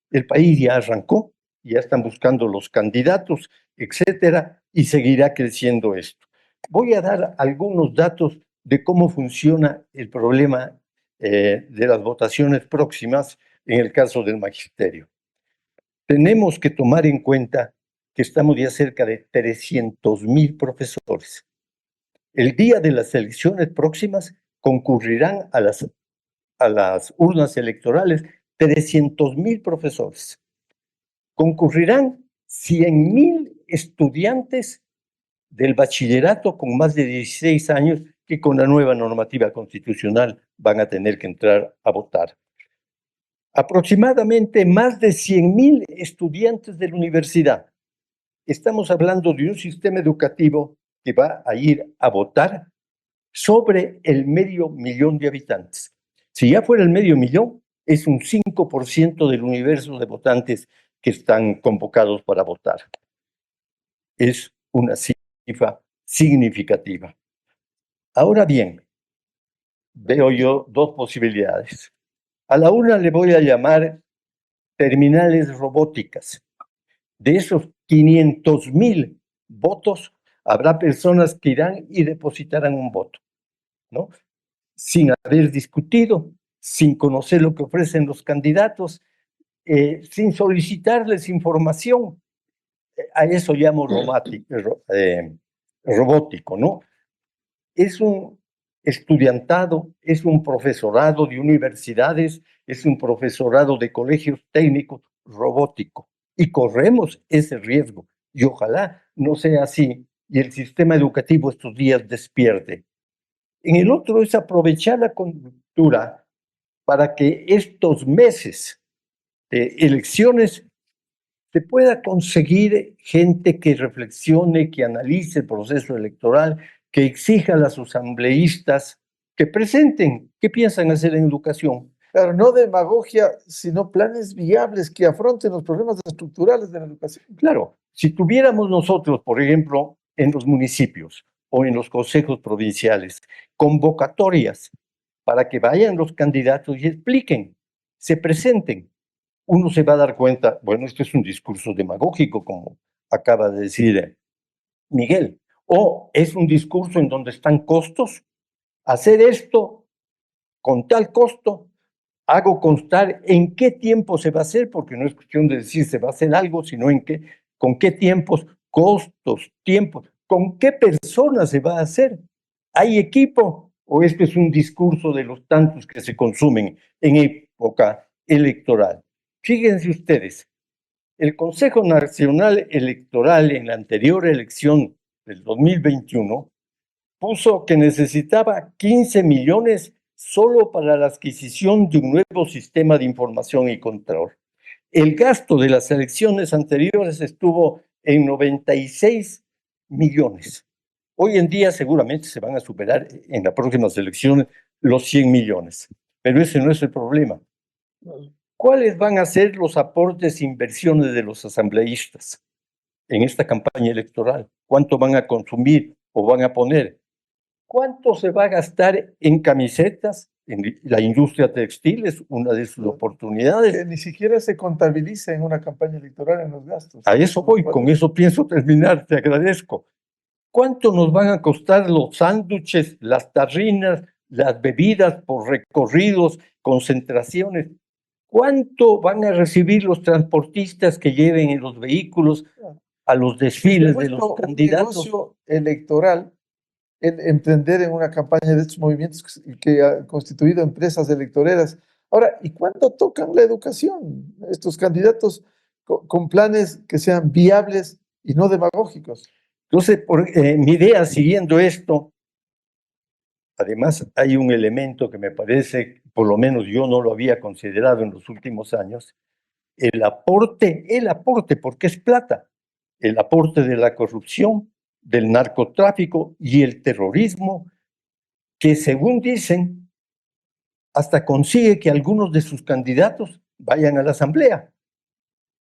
El país ya arrancó, ya están buscando los candidatos, etcétera, y seguirá creciendo esto. Voy a dar algunos datos de cómo funciona el problema de las votaciones próximas en el caso del magisterio. Tenemos que tomar en cuenta que estamos ya cerca de 300,000 profesores. El día de las elecciones próximas concurrirán a las urnas electorales 300,000 profesores. Concurrirán 100,000 estudiantes del bachillerato con más de 16 años que con la nueva normativa constitucional van a tener que entrar a votar. Aproximadamente más de 100,000 estudiantes de la universidad. Estamos hablando de un sistema educativo que va a ir a votar sobre el 500,000 de habitantes. Si ya fuera el 500,000, es un 5% del universo de votantes que están convocados para votar. Es una cifra significativa. Ahora bien, veo yo dos posibilidades. A la una le voy a llamar terminales robóticas. De esos 500,000 votos, habrá personas que irán y depositarán un voto, ¿no? Sin haber discutido, sin conocer lo que ofrecen los candidatos, sin solicitarles información. A eso llamo robótico, ¿no? Es un estudiantado, es un profesorado de universidades, es un profesorado de colegios técnicos robótico. Y corremos ese riesgo. Y ojalá no sea así y el sistema educativo estos días despierte. En el otro es aprovechar la coyuntura para que estos meses de elecciones se pueda conseguir gente que reflexione, que analice el proceso electoral, que exija a los asambleístas que presenten qué piensan hacer en educación. Claro, no demagogia, sino planes viables que afronten los problemas estructurales de la educación. Claro, si tuviéramos nosotros, por ejemplo, en los municipios o en los consejos provinciales, convocatorias para que vayan los candidatos y expliquen, se presenten, uno se va a dar cuenta, bueno, esto es un discurso demagógico, como acaba de decir Miguel, o es un discurso en donde están costos. Hacer esto con tal costo, hago constar en qué tiempo se va a hacer, porque no es cuestión de decir se va a hacer algo, sino con qué tiempos, costos, tiempos, con qué personas se va a hacer. ¿Hay equipo o esto es un discurso de los tantos que se consumen en época electoral? Fíjense ustedes, el Consejo Nacional Electoral en la anterior elección del 2021 puso que necesitaba 15 millones solo para la adquisición de un nuevo sistema de información y control. El gasto de las elecciones anteriores estuvo en 96 millones. Hoy en día seguramente se van a superar en las próximas elecciones los 100 millones, pero ese no es el problema. ¿Cuáles van a ser los aportes e inversiones de los asambleístas en esta campaña electoral? ¿Cuánto van a consumir o van a poner? ¿Cuánto se va a gastar en camisetas? En la industria textil es una de sus oportunidades. Que ni siquiera se contabiliza en una campaña electoral en los gastos. A eso voy, con eso pienso terminar, te agradezco. ¿Cuánto nos van a costar los sándwiches, las tarrinas, las bebidas por recorridos, concentraciones? ¿Cuánto van a recibir los transportistas que lleven en los vehículos a los desfiles de los candidatos? Un negocio electoral, el emprender en una campaña de estos movimientos que ha constituido empresas electoreras. Ahora, ¿y cuánto tocan la educación? Estos candidatos con planes que sean viables y no demagógicos. Entonces, mi idea siguiendo esto Además, hay un elemento que me parece, por lo menos yo no lo había considerado en los últimos años, el aporte, porque es plata, el aporte de la corrupción, del narcotráfico y el terrorismo, que según dicen, hasta consigue que algunos de sus candidatos vayan a la asamblea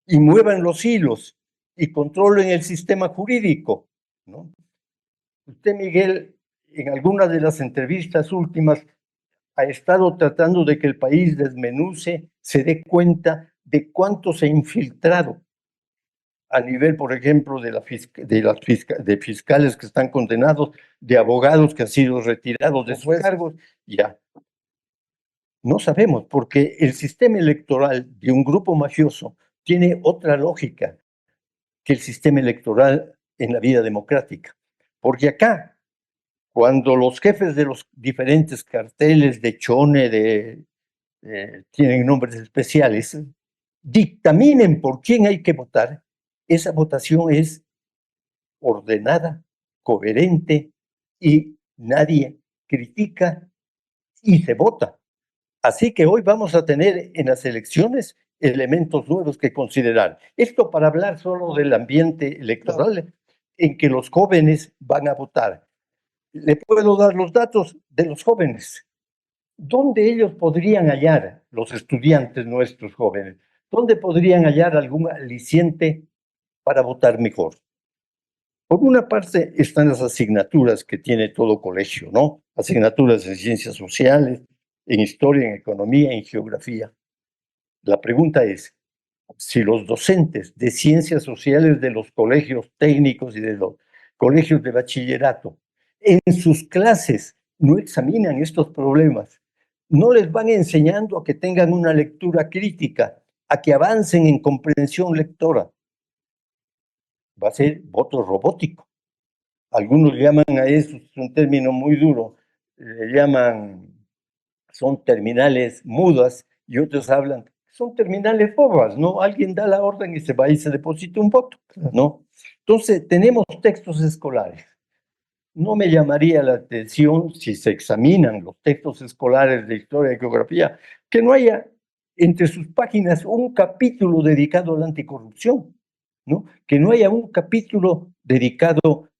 y muevan los hilos y controlen el sistema jurídico, ¿no? Usted, Miguel, en algunas de las entrevistas últimas ha estado tratando de que el país desmenuce, se dé cuenta de cuánto se ha infiltrado a nivel, por ejemplo, de fiscales que están condenados, de abogados que han sido retirados de sus cargos. Ya. No sabemos, porque el sistema electoral de un grupo mafioso tiene otra lógica que el sistema electoral en la vida democrática. Porque acá, cuando los jefes de los diferentes carteles de Chone, tienen nombres especiales, dictaminen por quién hay que votar, esa votación es ordenada, coherente y nadie critica y se vota. Así que hoy vamos a tener en las elecciones elementos nuevos que considerar. Esto para hablar solo del ambiente electoral en que los jóvenes van a votar. Le puedo dar los datos de los jóvenes. ¿Dónde ellos podrían hallar, los estudiantes nuestros jóvenes, dónde podrían hallar algún aliciente para votar mejor? Por una parte están las asignaturas que tiene todo colegio, ¿no? Asignaturas en ciencias sociales, en historia, en economía, en geografía. La pregunta es, si los docentes de ciencias sociales de los colegios técnicos y de los colegios de bachillerato en sus clases no examinan estos problemas, no les van enseñando a que tengan una lectura crítica, a que avancen en comprensión lectora, va a ser voto robótico. Algunos llaman a eso, es un término muy duro, le llaman, son terminales mudas, y otros hablan, son terminales bobas, ¿no? Alguien da la orden y se va y se deposita un voto, ¿no? Entonces, tenemos textos escolares. No me llamaría la atención, si se examinan los textos escolares de historia y geografía, que no haya entre sus páginas un capítulo dedicado a la anticorrupción, ¿no? Que no haya un capítulo dedicado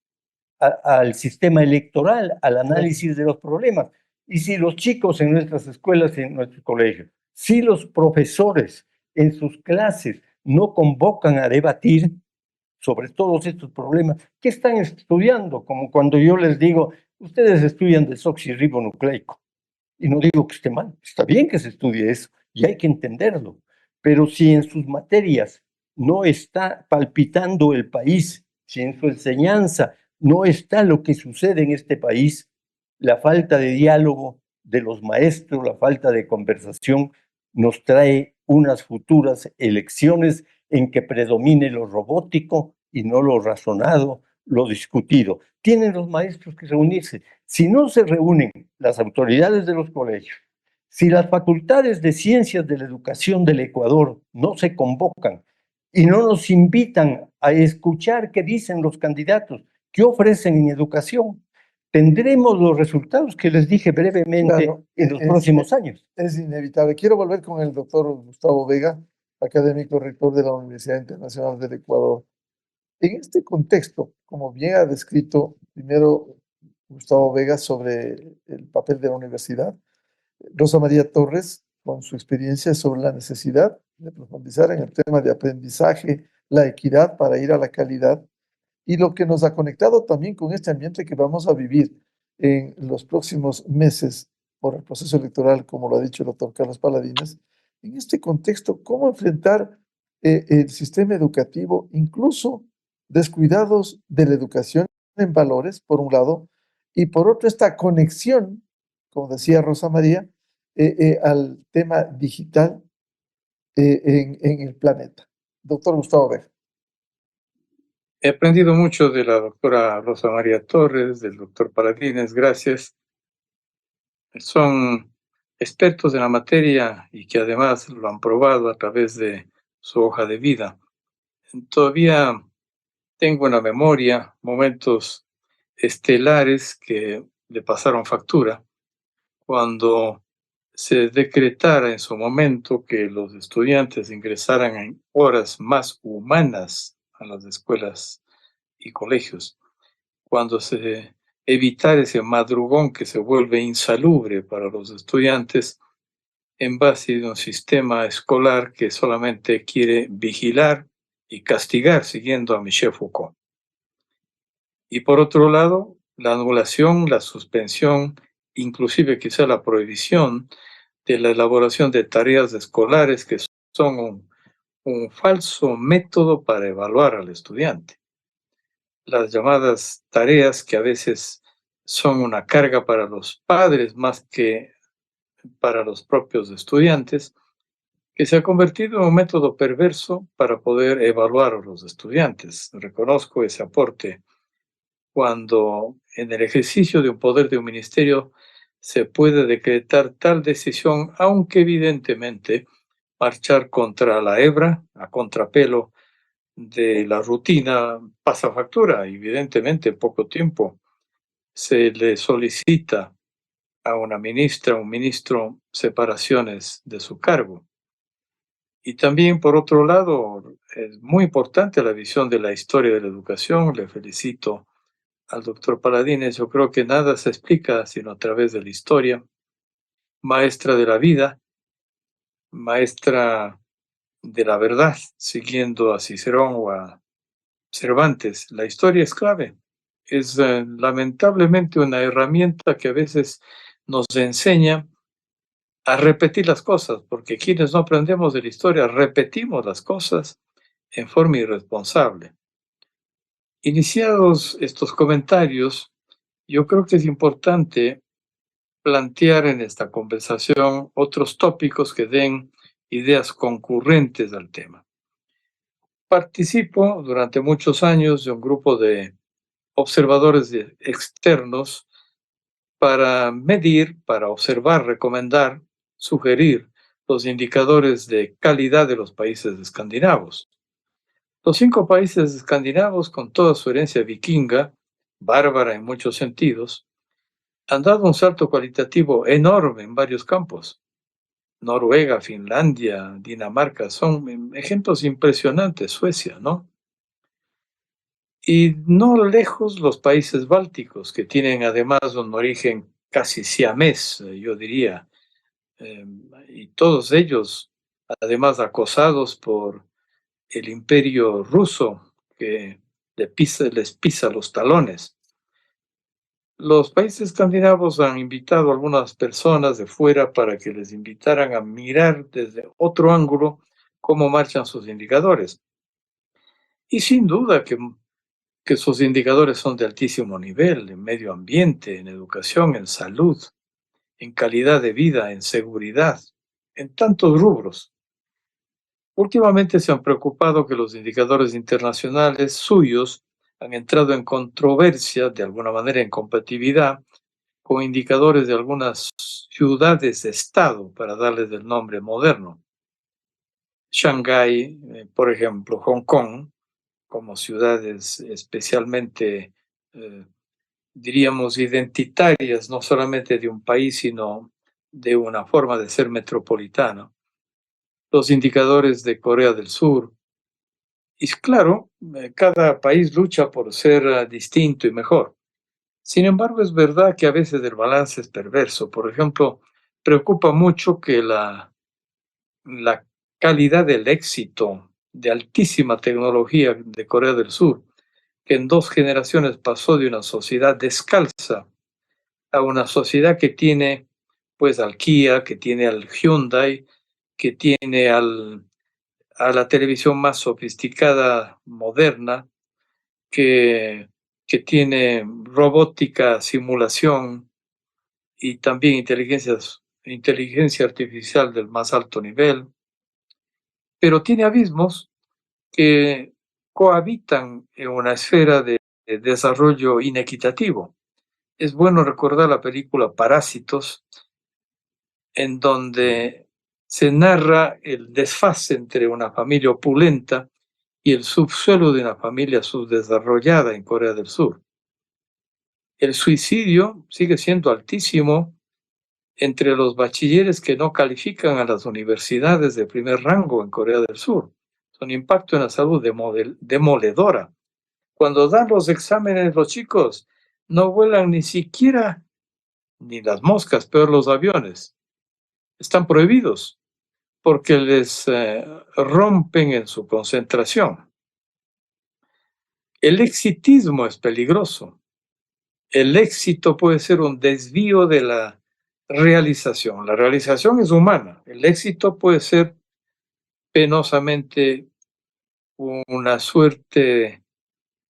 al sistema electoral, al análisis de los problemas. Y si los chicos en nuestras escuelas y en nuestros colegios, si los profesores en sus clases no convocan a debatir sobre todos estos problemas, ¿qué están estudiando? Como cuando yo les digo, ustedes estudian desoxirribonucleico, y no digo que esté mal, está bien que se estudie eso, y hay que entenderlo, pero si en sus materias no está palpitando el país, si en su enseñanza no está lo que sucede en este país, la falta de diálogo de los maestros, la falta de conversación, nos trae unas futuras elecciones en que predomine lo robótico y no lo razonado, lo discutido. Tienen los maestros que reunirse. Si no se reúnen las autoridades de los colegios, si las facultades de ciencias de la educación del Ecuador no se convocan y no nos invitan a escuchar qué dicen los candidatos, qué ofrecen en educación, tendremos los resultados que les dije brevemente en los próximos años. Es inevitable. Quiero volver con el doctor Gustavo Vega, académico rector de la Universidad Internacional del Ecuador. En este contexto, como bien ha descrito primero Gustavo Vega sobre el papel de la universidad, Rosa María Torres, con su experiencia sobre la necesidad de profundizar en el tema de aprendizaje, la equidad para ir a la calidad, y lo que nos ha conectado también con este ambiente que vamos a vivir en los próximos meses por el proceso electoral, como lo ha dicho el doctor Carlos Paladines. En este contexto, ¿cómo enfrentar el sistema educativo, incluso descuidados de la educación en valores, por un lado, y por otro, esta conexión, como decía Rosa María, al tema digital en el planeta? Doctor Gustavo Vega. He aprendido mucho de la doctora Rosa María Torres, del doctor Paladines, gracias. Son expertos en la materia y que además lo han probado a través de su hoja de vida. Todavía tengo en la memoria momentos estelares que le pasaron factura cuando se decretara en su momento que los estudiantes ingresaran en horas más humanas a las escuelas y colegios, cuando se evitara ese madrugón que se vuelve insalubre para los estudiantes en base a un sistema escolar que solamente quiere vigilar y castigar siguiendo a Michel Foucault. Y por otro lado, la anulación, la suspensión, inclusive quizá la prohibición de la elaboración de tareas escolares que son un falso método para evaluar al estudiante. Las llamadas tareas que a veces son una carga para los padres más que para los propios estudiantes, que se ha convertido en un método perverso para poder evaluar a los estudiantes. Reconozco ese aporte cuando en el ejercicio de un poder de un ministerio se puede decretar tal decisión, aunque evidentemente marchar contra la hebra, a contrapelo de la rutina, pasa factura. Evidentemente, en poco tiempo se le solicita a una ministra, un ministro, separaciones de su cargo. Y también, por otro lado, es muy importante la visión de la historia de la educación. Le felicito al doctor Paladines. Yo creo que nada se explica sino a través de la historia. Maestra de la vida, maestra de la verdad, siguiendo a Cicerón o a Cervantes. La historia es clave. Es lamentablemente una herramienta que a veces nos enseña a repetir las cosas, porque quienes no aprendemos de la historia repetimos las cosas en forma irresponsable. Iniciados estos comentarios, yo creo que es importante plantear en esta conversación otros tópicos que den ideas concurrentes al tema. Participo durante muchos años de un grupo de observadores externos para medir, para observar, recomendar, sugerir los indicadores de calidad de los países escandinavos. Los 5 países escandinavos, con toda su herencia vikinga, bárbara en muchos sentidos, han dado un salto cualitativo enorme en varios campos. Noruega, Finlandia, Dinamarca son ejemplos impresionantes, Suecia, ¿no? Y no lejos los países bálticos, que tienen además un origen casi siamés, yo diría, y todos ellos, además acosados por el imperio ruso, que les pisa los talones. Los países escandinavos han invitado a algunas personas de fuera para que les invitaran a mirar desde otro ángulo cómo marchan sus indicadores. Y sin duda que sus indicadores son de altísimo nivel en medio ambiente, en educación, en salud, en calidad de vida, en seguridad, en tantos rubros. Últimamente se han preocupado que los indicadores internacionales suyos han entrado en controversia, de alguna manera en compatibilidad, con indicadores de algunas ciudades-estado, para darles el nombre moderno. Shanghái, por ejemplo, Hong Kong, como ciudades especialmente, diríamos, identitarias, no solamente de un país, sino de una forma de ser metropolitana. Los indicadores de Corea del Sur. Y claro, cada país lucha por ser distinto y mejor. Sin embargo, es verdad que a veces el balance es perverso. Por ejemplo, preocupa mucho que la calidad del éxito de altísima tecnología de Corea del Sur, que en 2 generaciones pasó de una sociedad descalza a una sociedad que tiene pues al Kia, que tiene al Hyundai, que tiene a la televisión más sofisticada, moderna, que tiene robótica, simulación y también inteligencia artificial del más alto nivel, pero tiene abismos que cohabitan en una esfera de desarrollo inequitativo. Es bueno recordar la película Parásitos, en donde se narra el desfase entre una familia opulenta y el subsuelo de una familia subdesarrollada en Corea del Sur. El suicidio sigue siendo altísimo entre los bachilleres que no califican a las universidades de primer rango en Corea del Sur. Es un impacto en la salud demoledora. Cuando dan los exámenes, los chicos no vuelan ni siquiera, ni las moscas, peor los aviones. Están prohibidos porque les rompen en su concentración. El exitismo es peligroso. El éxito puede ser un desvío de la realización. La realización es humana. El éxito puede ser penosamente una suerte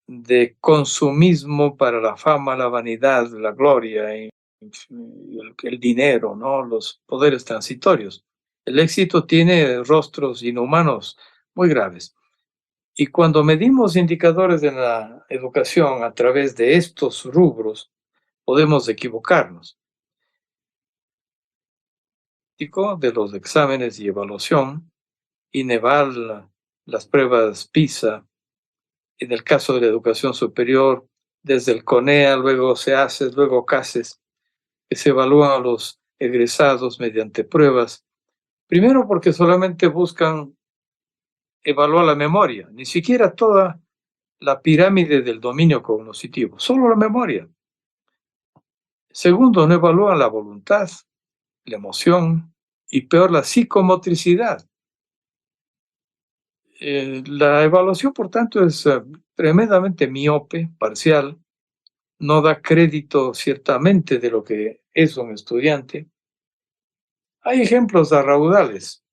de consumismo para la fama, la vanidad, la gloria y el dinero, ¿no? Los poderes transitorios. El éxito tiene rostros inhumanos muy graves. Y cuando medimos indicadores de la educación a través de estos rubros, podemos equivocarnos. De los exámenes y evaluación, INEVAL, las pruebas PISA, en el caso de la educación superior, desde el CONEA, luego SEACES, luego CASES, que se evalúan a los egresados mediante pruebas, primero porque solamente buscan evaluar la memoria, ni siquiera toda la pirámide del dominio cognitivo, solo la memoria. Segundo, no evalúan la voluntad, la emoción y peor la psicomotricidad. La evaluación, por tanto, es tremendamente miope, parcial, no da crédito ciertamente de lo que es un estudiante. Hay ejemplos a raudales.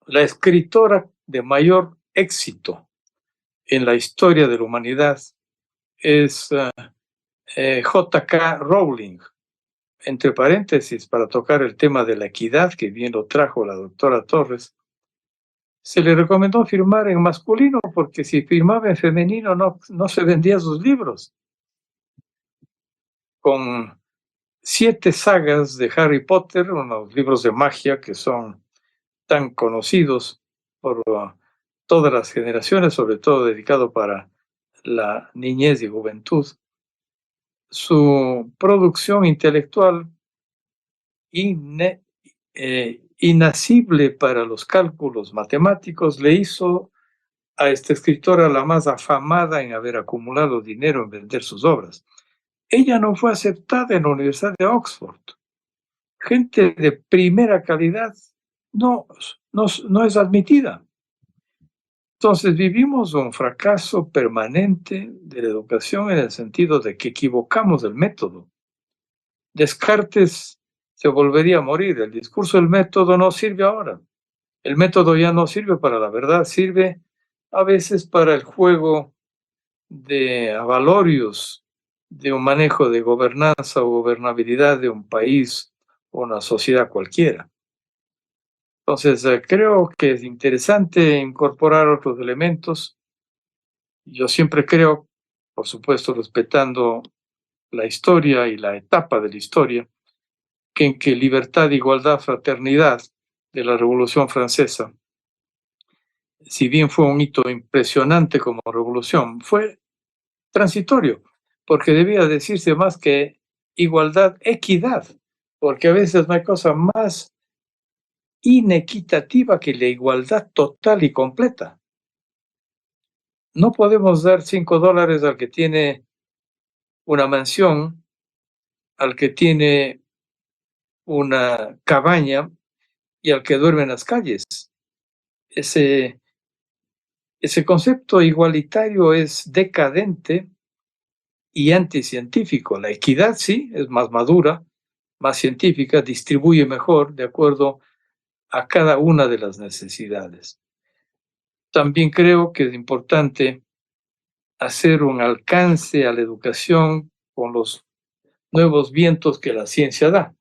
La escritora de mayor éxito en la historia de la humanidad es J.K. Rowling, entre paréntesis, para tocar el tema de la equidad, que bien lo trajo la doctora Torres. Se le recomendó firmar en masculino porque si firmaba en femenino no se vendían sus libros. Con 7 sagas de Harry Potter, unos libros de magia que son tan conocidos por todas las generaciones, sobre todo dedicado para la niñez y juventud. Su producción intelectual inasible para los cálculos matemáticos le hizo a esta escritora la más afamada en haber acumulado dinero en vender sus obras. Ella no fue aceptada en la Universidad de Oxford. Gente de primera calidad no es admitida. Entonces vivimos un fracaso permanente de la educación en el sentido de que equivocamos el método. Descartes se volvería a morir. El discurso del método no sirve ahora. El método ya no sirve para la verdad, sirve a veces para el juego de avalorios, de un manejo de gobernanza o gobernabilidad de un país o una sociedad cualquiera. Entonces, creo que es interesante incorporar otros elementos. Yo siempre creo, por supuesto, respetando la historia y la etapa de la historia, que libertad, igualdad, fraternidad de la Revolución Francesa, si bien fue un hito impresionante como revolución, fue transitorio, porque debía decirse más que igualdad, equidad, porque a veces no hay cosa más inequitativa que la igualdad total y completa. No podemos dar $5 al que tiene una mansión, al que tiene una cabaña y al que duerme en las calles. Ese concepto igualitario es decadente y anticientífico. La equidad sí es más madura, más científica, distribuye mejor de acuerdo a cada una de las necesidades. También creo que es importante hacer un alcance a la educación con los nuevos vientos que la ciencia da.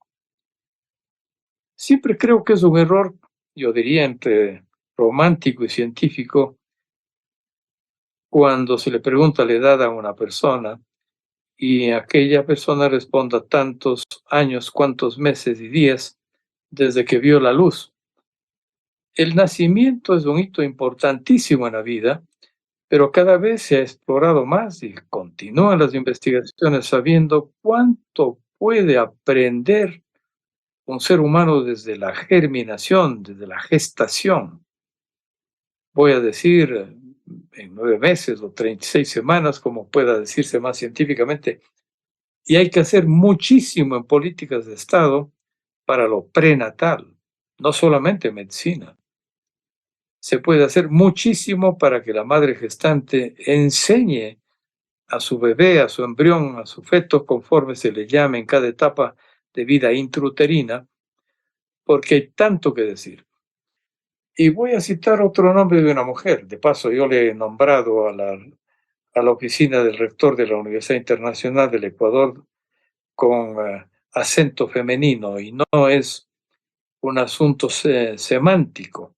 Siempre creo que es un error, yo diría, entre romántico y científico, cuando se le pregunta la edad a una persona y aquella persona responda tantos años, cuántos meses y días desde que vio la luz. El nacimiento es un hito importantísimo en la vida, pero cada vez se ha explorado más y continúan las investigaciones sabiendo cuánto puede aprender un ser humano desde la germinación, desde la gestación. Voy a decir en 9 meses o 36 semanas, como pueda decirse más científicamente. Y hay que hacer muchísimo en políticas de Estado para lo prenatal, no solamente medicina. Se puede hacer muchísimo para que la madre gestante enseñe a su bebé, a su embrión, a su feto, conforme se le llame en cada etapa de vida intrauterina, porque hay tanto que decir. Y voy a citar otro nombre de una mujer. De paso, yo le he nombrado a la oficina del rector de la Universidad Internacional del Ecuador con acento femenino, y no es un asunto semántico.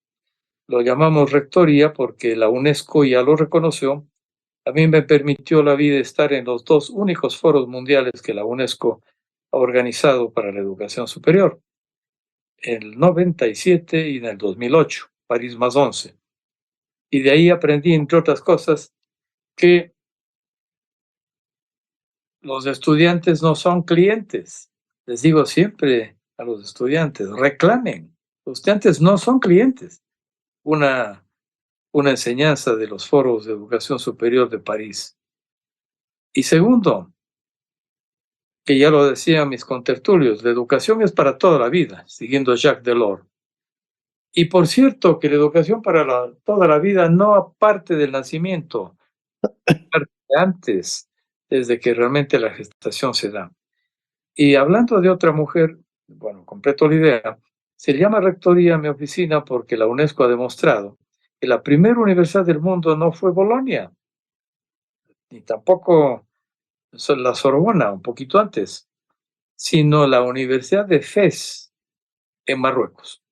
Lo llamamos rectoría porque la UNESCO ya lo reconoció. A mí me permitió la vida estar en los 2 únicos foros mundiales que la UNESCO ha organizado para la educación superior, en el 97 y en el 2008, París más 11. Y de ahí aprendí, entre otras cosas, que los estudiantes no son clientes. Les digo siempre a los estudiantes, reclamen. Los estudiantes no son clientes. Una enseñanza de los foros de educación superior de París. Y segundo, que ya lo decían mis contertulios, la educación es para toda la vida, siguiendo a Jacques Delors. Y por cierto, que la educación para toda la vida no aparte del nacimiento, parte antes, desde que realmente la gestación se da. Y hablando de otra mujer, bueno, completo la idea, se llama rectoría a mi oficina porque la UNESCO ha demostrado que la primera universidad del mundo no fue Bolonia, ni tampoco la Sorbona, un poquito antes, sino la Universidad de Fez, en Marruecos,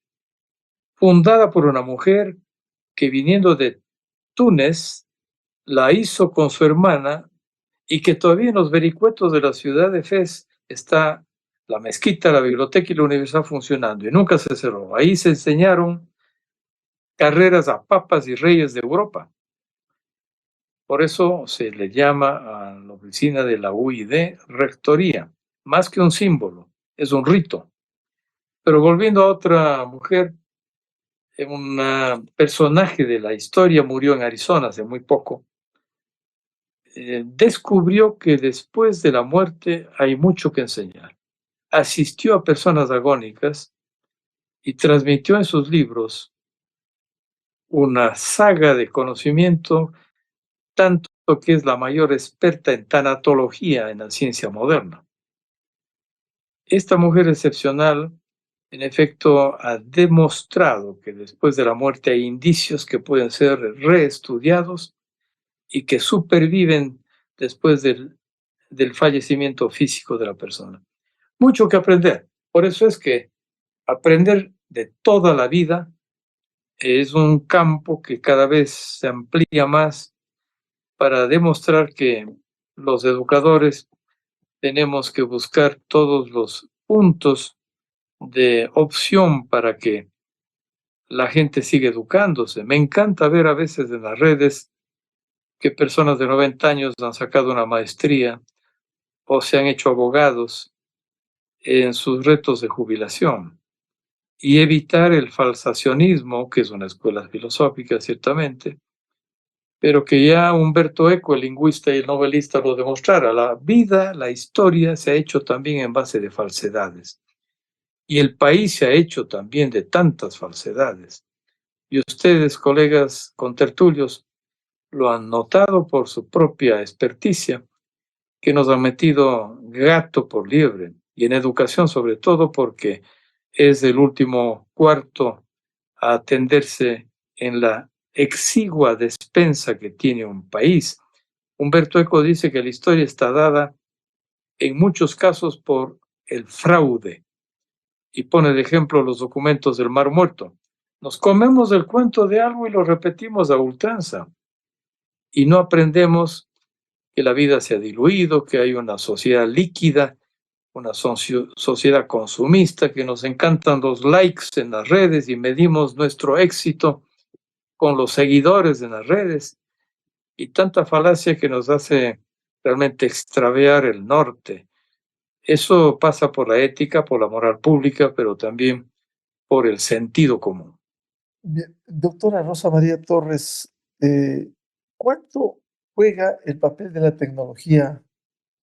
fundada por una mujer que viniendo de Túnez la hizo con su hermana y que todavía en los vericuetos de la ciudad de Fez está la mezquita, la biblioteca y la universidad funcionando y nunca se cerró. Ahí se enseñaron carreras a papas y reyes de Europa. Por eso se le llama a la oficina de la UID rectoría, más que un símbolo, es un rito. Pero volviendo a otra mujer, un personaje de la historia murió en Arizona hace muy poco, descubrió que después de la muerte hay mucho que enseñar. Asistió a personas agónicas y transmitió en sus libros una saga de conocimiento, tanto que es la mayor experta en tanatología en la ciencia moderna. Esta mujer excepcional, en efecto, ha demostrado que después de la muerte hay indicios que pueden ser reestudiados y que superviven después del fallecimiento físico de la persona. Mucho que aprender. Por eso es que aprender de toda la vida es un campo que cada vez se amplía más para demostrar que los educadores tenemos que buscar todos los puntos de opción para que la gente siga educándose. Me encanta ver a veces en las redes que personas de 90 años han sacado una maestría o se han hecho abogados en sus retos de jubilación, y evitar el falsacionismo, que es una escuela filosófica ciertamente, pero que ya Humberto Eco, el lingüista y el novelista, lo demostrara. La vida, la historia se ha hecho también en base de falsedades, y el país se ha hecho también de tantas falsedades. Y ustedes, colegas contertulios, lo han notado por su propia experticia, que nos han metido gato por liebre, y en educación sobre todo porque es el último cuarto a atenderse en la exigua despensa que tiene un país. Humberto Eco dice que la historia está dada en muchos casos por el fraude y pone de ejemplo los documentos del Mar Muerto. Nos comemos el cuento de algo y lo repetimos a ultranza y no aprendemos que la vida se ha diluido, que hay una sociedad líquida, una sociedad consumista, que nos encantan los likes en las redes y medimos nuestro éxito con los seguidores en las redes. y tanta falacia que nos hace realmente extraviar el norte. Eso pasa por la ética, por la moral pública, pero también por el sentido común. Bien, doctora Rosa María Torres, ¿cuánto juega el papel de la tecnología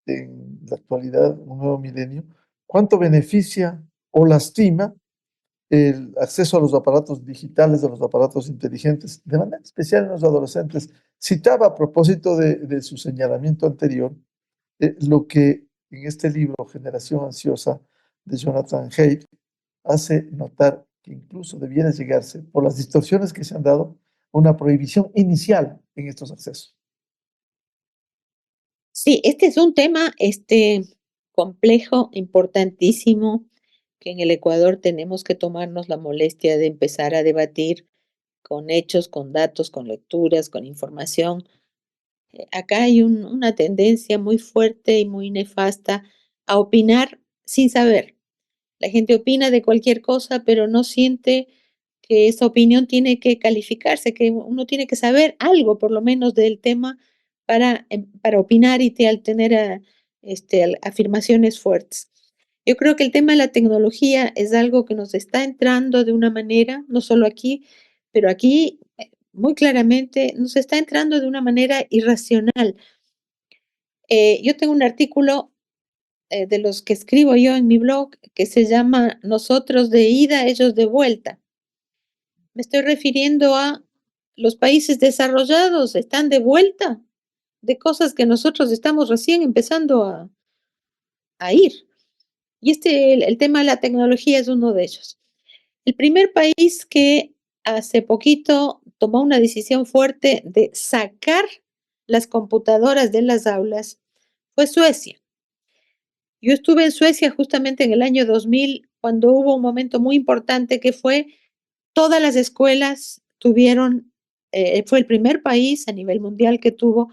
en la actualidad, un nuevo milenio? ¿Cuánto beneficia o lastima el acceso a los aparatos digitales, a los aparatos inteligentes, de manera especial en los adolescentes? Citaba a propósito de su señalamiento anterior, lo que en este libro, Generación Ansiosa, de Jonathan Haidt, hace notar que incluso debiera llegarse, por las distorsiones que se han dado, a una prohibición inicial en estos accesos. Sí, este es un tema complejo, importantísimo, que en el Ecuador tenemos que tomarnos la molestia de empezar a debatir con hechos, con datos, con lecturas, con información. Acá hay una tendencia muy fuerte y muy nefasta a opinar sin saber. La gente opina de cualquier cosa, pero no siente que esa opinión tiene que calificarse, que uno tiene que saber algo, por lo menos, del tema para opinar y al tener afirmaciones fuertes. Yo creo que el tema de la tecnología es algo que nos está entrando de una manera, no solo aquí, pero aquí muy claramente nos está entrando de una manera irracional. Yo tengo un artículo de los que escribo yo en mi blog que se llama Nosotros de ida, ellos de vuelta. Me estoy refiriendo a los países desarrollados están de vuelta de cosas que nosotros estamos recién empezando a ir. Y el tema de la tecnología es uno de ellos. El primer país que hace poquito tomó una decisión fuerte de sacar las computadoras de las aulas fue Suecia. Yo estuve en Suecia justamente en el año 2000, cuando hubo un momento muy importante que fue todas las escuelas tuvieron, fue el primer país a nivel mundial que tuvo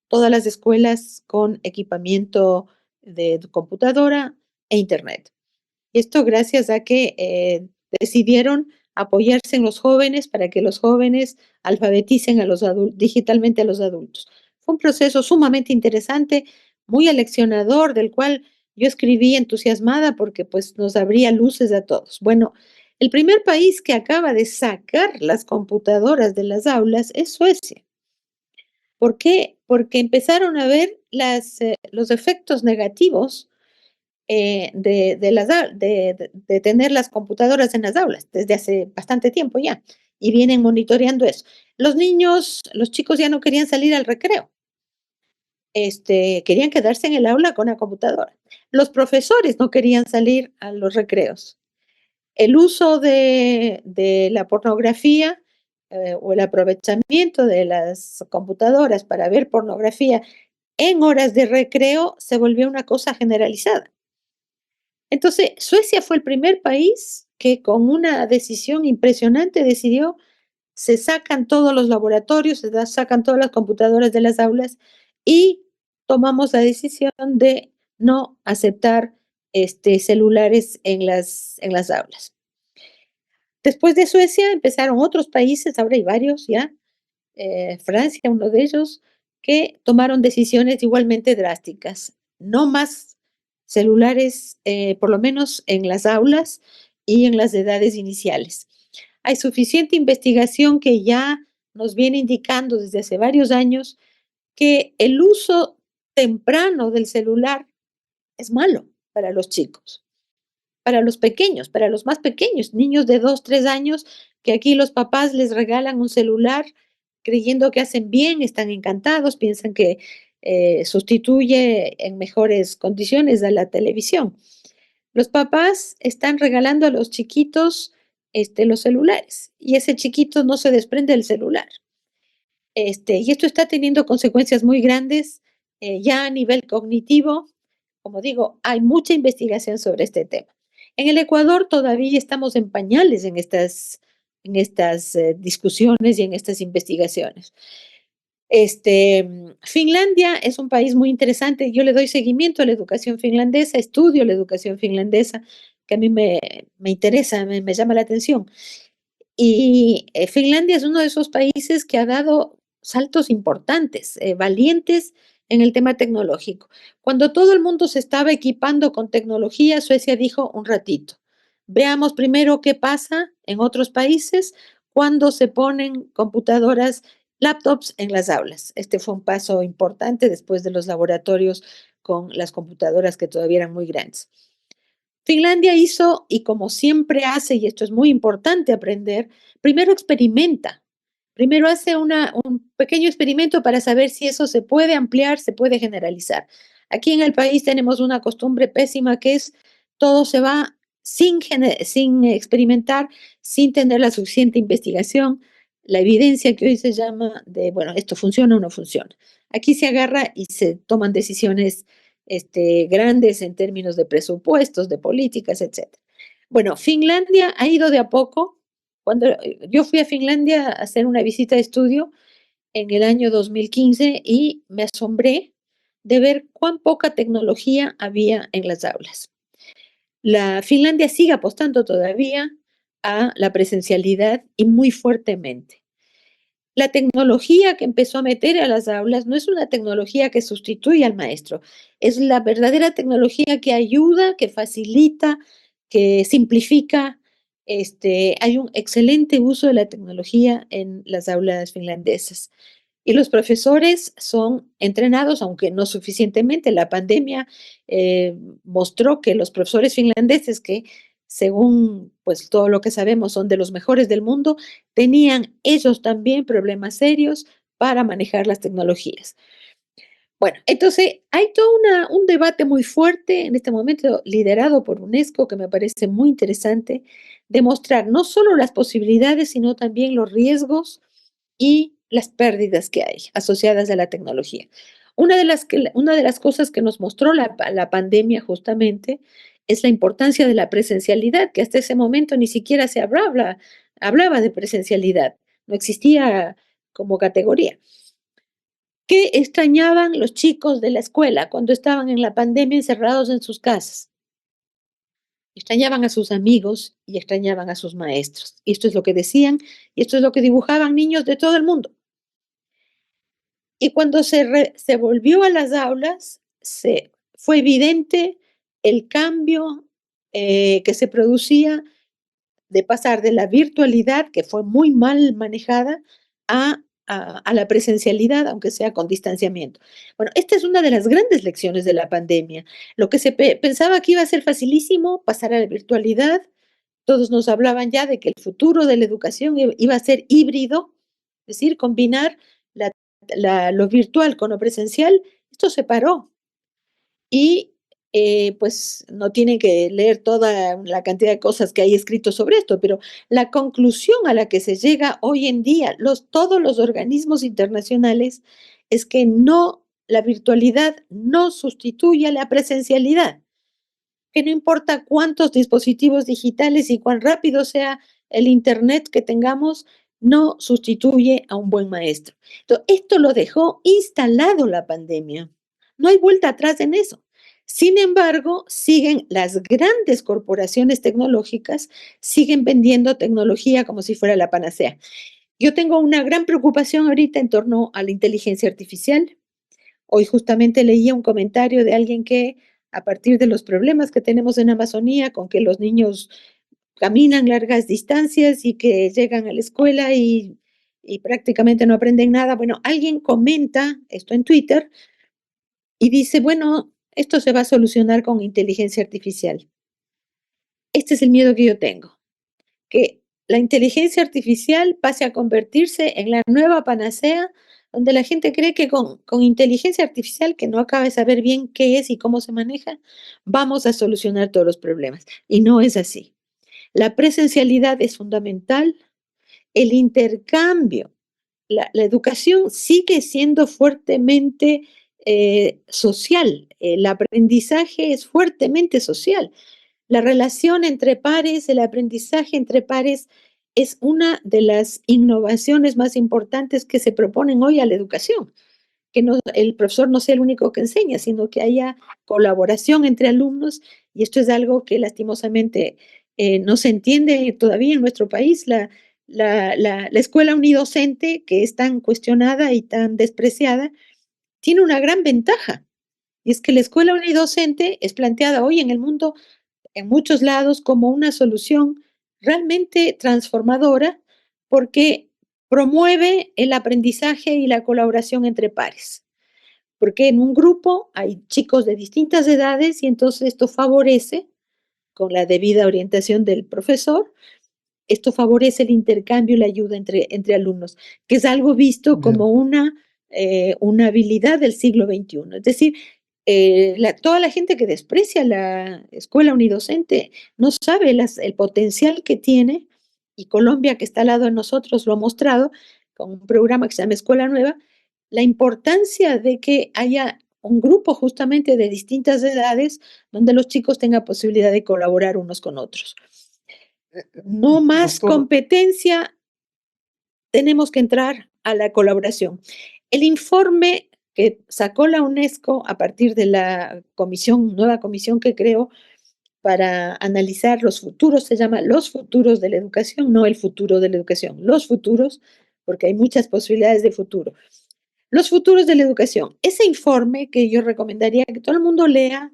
todas las escuelas con equipamiento de computadora e internet. Esto gracias a que decidieron apoyarse en los jóvenes para que los jóvenes alfabeticen digitalmente a los adultos. Fue un proceso sumamente interesante, muy aleccionador, del cual yo escribí entusiasmada porque pues nos abría luces a todos. Bueno, el primer país que acaba de sacar las computadoras de las aulas es Suecia. ¿Por qué? Porque empezaron a ver los efectos negativos de tener las computadoras en las aulas desde hace bastante tiempo ya y vienen monitoreando eso. Los niños, los chicos ya no querían salir al recreo. Querían quedarse en el aula con la computadora. Los profesores no querían salir a los recreos. El uso de la pornografía o el aprovechamiento de las computadoras para ver pornografía en horas de recreo se volvió una cosa generalizada. Entonces, Suecia fue el primer país que con una decisión impresionante decidió, se sacan todos los laboratorios, sacan todas las computadoras de las aulas y tomamos la decisión de no aceptar celulares en las aulas. Después de Suecia empezaron otros países, ahora hay varios ya, Francia, uno de ellos, que tomaron decisiones igualmente drásticas. No más celulares, por lo menos en las aulas y en las edades iniciales. Hay suficiente investigación que ya nos viene indicando desde hace varios años que el uso temprano del celular es malo para los chicos, para los pequeños, para los más pequeños, niños de 2, 3 años, que aquí los papás les regalan un celular creyendo que hacen bien, están encantados, piensan que sustituye en mejores condiciones a la televisión. Los papás están regalando a los chiquitos los celulares y ese chiquito no se desprende del celular. Y esto está teniendo consecuencias muy grandes ya a nivel cognitivo. Como digo, hay mucha investigación sobre este tema. En el Ecuador todavía estamos en pañales en estas discusiones y en estas investigaciones. Finlandia es un país muy interesante. Yo le doy seguimiento a la educación finlandesa, estudio la educación finlandesa, que a mí me interesa, me llama la atención. Y Finlandia es uno de esos países que ha dado saltos importantes, valientes en el tema tecnológico. Cuando todo el mundo se estaba equipando con tecnología, Suecia dijo un ratito, veamos primero qué pasa en otros países cuando se ponen computadoras, laptops en las aulas. Este fue un paso importante después de los laboratorios con las computadoras que todavía eran muy grandes. Finlandia hizo, y como siempre hace, y esto es muy importante aprender, primero experimenta. Primero hace un pequeño experimento para saber si eso se puede ampliar, se puede generalizar. Aquí en el país tenemos una costumbre pésima que es todo se va sin experimentar, sin tener la suficiente investigación, la evidencia que hoy se llama de, bueno, esto funciona o no funciona. Aquí se agarra y se toman decisiones grandes en términos de presupuestos, de políticas, etc. Bueno, Finlandia ha ido de a poco. Cuando yo fui a Finlandia a hacer una visita de estudio en el año 2015 y me asombré de ver cuán poca tecnología había en las aulas. La Finlandia sigue apostando todavía a la presencialidad y muy fuertemente. La tecnología que empezó a meter a las aulas no es una tecnología que sustituye al maestro, es la verdadera tecnología que ayuda, que facilita, que simplifica. Hay un excelente uso de la tecnología en las aulas finlandesas. Y los profesores son entrenados, aunque no suficientemente. La pandemia mostró que los profesores finlandeses, que según pues todo lo que sabemos son de los mejores del mundo, tenían ellos también problemas serios para manejar las tecnologías. Bueno, entonces hay todo un debate muy fuerte en este momento liderado por UNESCO que me parece muy interesante, demostrar no solo las posibilidades, sino también los riesgos y las pérdidas que hay asociadas a la tecnología. Una de las cosas que nos mostró la pandemia justamente es la importancia de la presencialidad, que hasta ese momento ni siquiera se hablaba de presencialidad, no existía como categoría. ¿Qué extrañaban los chicos de la escuela cuando estaban en la pandemia encerrados en sus casas? Extrañaban a sus amigos y extrañaban a sus maestros. Y esto es lo que decían y esto es lo que dibujaban niños de todo el mundo. Y cuando se volvió a las aulas, fue evidente el cambio que se producía de pasar de la virtualidad, que fue muy mal manejada, a la presencialidad, aunque sea con distanciamiento. Bueno, esta es una de las grandes lecciones de la pandemia. Lo que se pensaba que iba a ser facilísimo, pasar a la virtualidad, todos nos hablaban ya de que el futuro de la educación iba a ser híbrido, es decir, combinar lo virtual con lo presencial. Esto se paró. Y pues no tienen que leer toda la cantidad de cosas que hay escrito sobre esto, pero la conclusión a la que se llega hoy en día, todos los organismos internacionales, es que la virtualidad no sustituye a la presencialidad, que no importa cuántos dispositivos digitales y cuán rápido sea el Internet que tengamos, no sustituye a un buen maestro. Entonces, esto lo dejó instalado la pandemia. No hay vuelta atrás en eso. Sin embargo, siguen las grandes corporaciones tecnológicas, siguen vendiendo tecnología como si fuera la panacea. Yo tengo una gran preocupación ahorita en torno a la inteligencia artificial. Hoy justamente leía un comentario de alguien que a partir de los problemas que tenemos en Amazonía, con que los niños caminan largas distancias y que llegan a la escuela y prácticamente no aprenden nada. Bueno, alguien comenta esto en Twitter y dice, bueno, esto se va a solucionar con inteligencia artificial. Este es el miedo que yo tengo, que la inteligencia artificial pase a convertirse en la nueva panacea, donde la gente cree que con inteligencia artificial, que no acaba de saber bien qué es y cómo se maneja, vamos a solucionar todos los problemas. Y no es así. La presencialidad es fundamental, el intercambio, la educación sigue siendo fuertemente social, el aprendizaje es fuertemente social. La relación entre pares, el aprendizaje entre pares es una de las innovaciones más importantes que se proponen hoy a la educación. Que el profesor no sea el único que enseña, sino que haya colaboración entre alumnos, y esto es algo que lastimosamente no se entiende todavía en nuestro país. la escuela unidocente, que es tan cuestionada y tan despreciada, tiene una gran ventaja. Y es que la escuela unidocente es planteada hoy en el mundo, en muchos lados, como una solución realmente transformadora porque promueve el aprendizaje y la colaboración entre pares. Porque en un grupo hay chicos de distintas edades y entonces esto favorece, con la debida orientación del profesor, esto favorece el intercambio y la ayuda entre alumnos, que es algo visto como una habilidad del siglo XXI. Es decir, toda la gente que desprecia la escuela unidocente no sabe el potencial que tiene, y Colombia, que está al lado de nosotros, lo ha mostrado con un programa que se llama Escuela Nueva, la importancia de que haya un grupo justamente de distintas edades donde los chicos tengan posibilidad de colaborar unos con otros. No más Doctor, competencia, tenemos que entrar a la colaboración. El informe que sacó la UNESCO a partir de la nueva comisión que creó para analizar los futuros, se llama Los futuros de la educación, no el futuro de la educación, los futuros, porque hay muchas posibilidades de futuro. Los futuros de la educación. Ese informe que yo recomendaría que todo el mundo lea,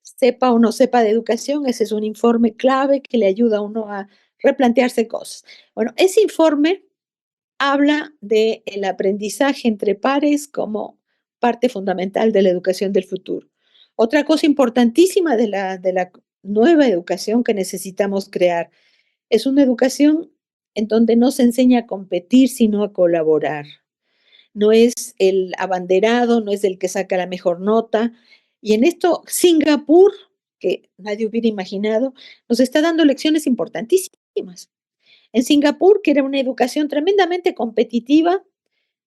sepa o no sepa de educación, ese es un informe clave que le ayuda a uno a replantearse cosas. Bueno, ese informe habla del aprendizaje entre pares como parte fundamental de la educación del futuro. Otra cosa importantísima de la nueva educación que necesitamos crear es una educación en donde no se enseña a competir, sino a colaborar. No es el abanderado, no es el que saca la mejor nota. Y en esto, Singapur, que nadie hubiera imaginado, nos está dando lecciones importantísimas. En Singapur, que era una educación tremendamente competitiva,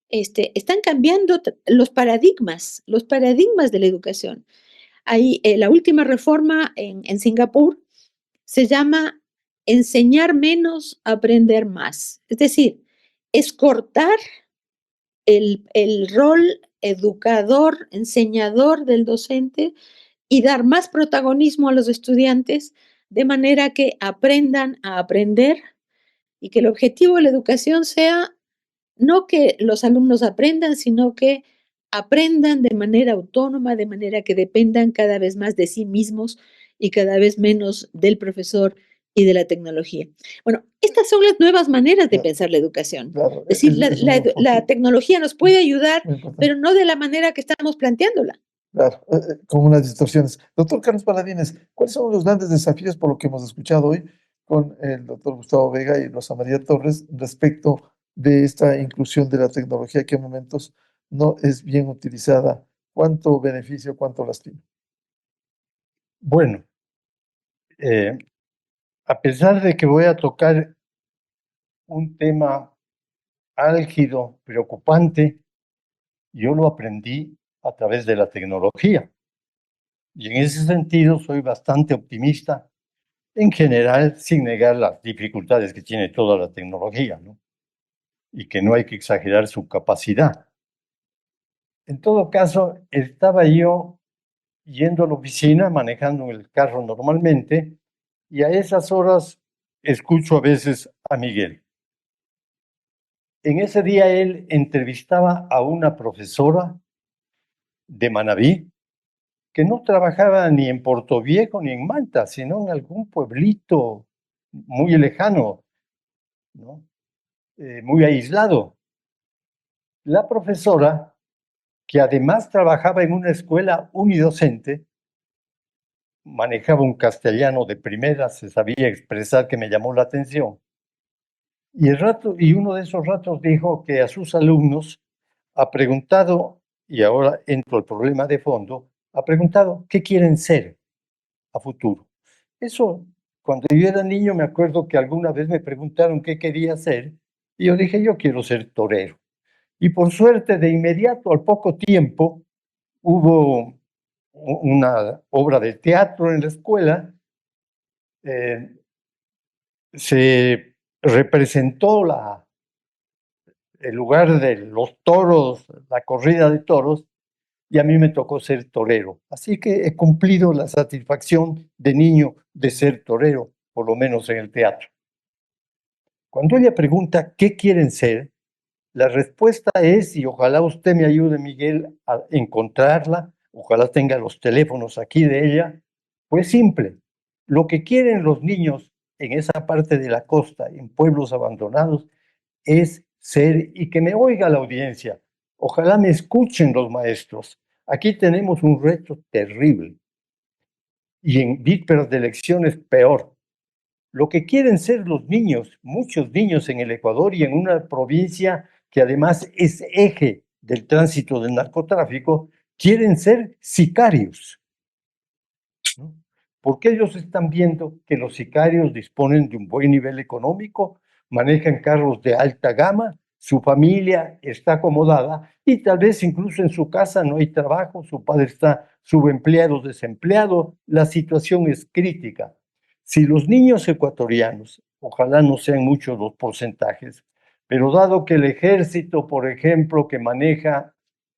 están cambiando los paradigmas de la educación. Ahí, la última reforma en Singapur se llama enseñar menos, aprender más. Es decir, es cortar el rol educador, enseñador del docente y dar más protagonismo a los estudiantes de manera que aprendan a aprender y que el objetivo de la educación sea no que los alumnos aprendan, sino que aprendan de manera autónoma, de manera que dependan cada vez más de sí mismos y cada vez menos del profesor y de la tecnología. Bueno, estas son las nuevas maneras de pensar la educación. claro, Es decir, es un enfoque la tecnología nos puede ayudar, muy importante. pero no de la manera que estamos planteándola. Claro, con unas distorsiones. Doctor Carlos Paladines, ¿cuáles son los grandes desafíos por lo que hemos escuchado hoy con el doctor Gustavo Vega y Rosa María Torres respecto de esta inclusión de la tecnología que en momentos no es bien utilizada? ¿Cuánto beneficio, cuánto lastima? Bueno, a pesar de que voy a tocar un tema álgido, preocupante, yo lo aprendí a través de la tecnología. Y en ese sentido soy bastante optimista, en general, sin negar las dificultades que tiene toda la tecnología, ¿no? Y que no hay que exagerar su capacidad. En todo caso, estaba yo yendo a la oficina, manejando el carro normalmente, y a esas horas escucho a veces a Miguel. En ese día él entrevistaba a una profesora de Manabí que no trabajaba ni en Portoviejo ni en Manta, sino en algún pueblito muy lejano, ¿no? Muy aislado. La profesora, que además trabajaba en una escuela unidocente, manejaba un castellano de primera, se sabía expresar, que me llamó la atención. Y uno de esos ratos dijo que a sus alumnos ha preguntado, y ahora entro al problema de fondo, ha preguntado qué quieren ser a futuro. Eso, cuando yo era niño, me acuerdo que alguna vez me preguntaron qué quería ser, y yo dije, yo quiero ser torero. Y por suerte, de inmediato, al poco tiempo, hubo una obra de teatro en la escuela, se representó el lugar de los toros, la corrida de toros, y a mí me tocó ser torero. Así que he cumplido la satisfacción de niño de ser torero, por lo menos en el teatro. Cuando ella pregunta qué quieren ser, la respuesta es, y ojalá usted me ayude, Miguel, a encontrarla, ojalá tenga los teléfonos aquí de ella, pues simple. Lo que quieren los niños en esa parte de la costa, en pueblos abandonados, es ser, y que me oiga la audiencia, ojalá me escuchen los maestros. Aquí tenemos un reto terrible. Y en vísperas de elecciones, peor. Lo que quieren ser los niños, muchos niños en el Ecuador y en una provincia que además es eje del tránsito del narcotráfico, quieren ser sicarios, ¿no? Porque ellos están viendo que los sicarios disponen de un buen nivel económico, manejan carros de alta gama, su familia está acomodada y tal vez incluso en su casa no hay trabajo, su padre está subempleado, desempleado, la situación es crítica. Si los niños ecuatorianos, ojalá no sean muchos los porcentajes, pero dado que el ejército, por ejemplo, que maneja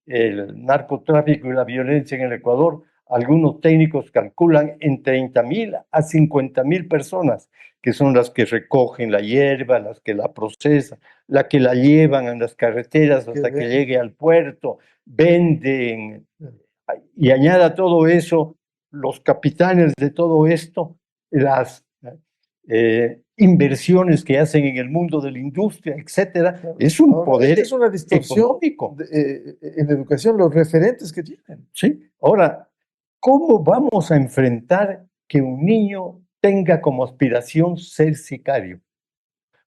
el narcotráfico y la violencia en el Ecuador, algunos técnicos calculan en 30,000 a 50,000 personas, que son las que recogen la hierba, las que la procesan, las que la llevan en las carreteras hasta que llegue al puerto, venden, y añada todo eso, los capitanes de todo esto, las inversiones que hacen en el mundo de la industria, etcétera, es un poder es una distorsión económico. En educación, los referentes que tienen. Sí, ahora, ¿cómo vamos a enfrentar que un niño tenga como aspiración ser sicario?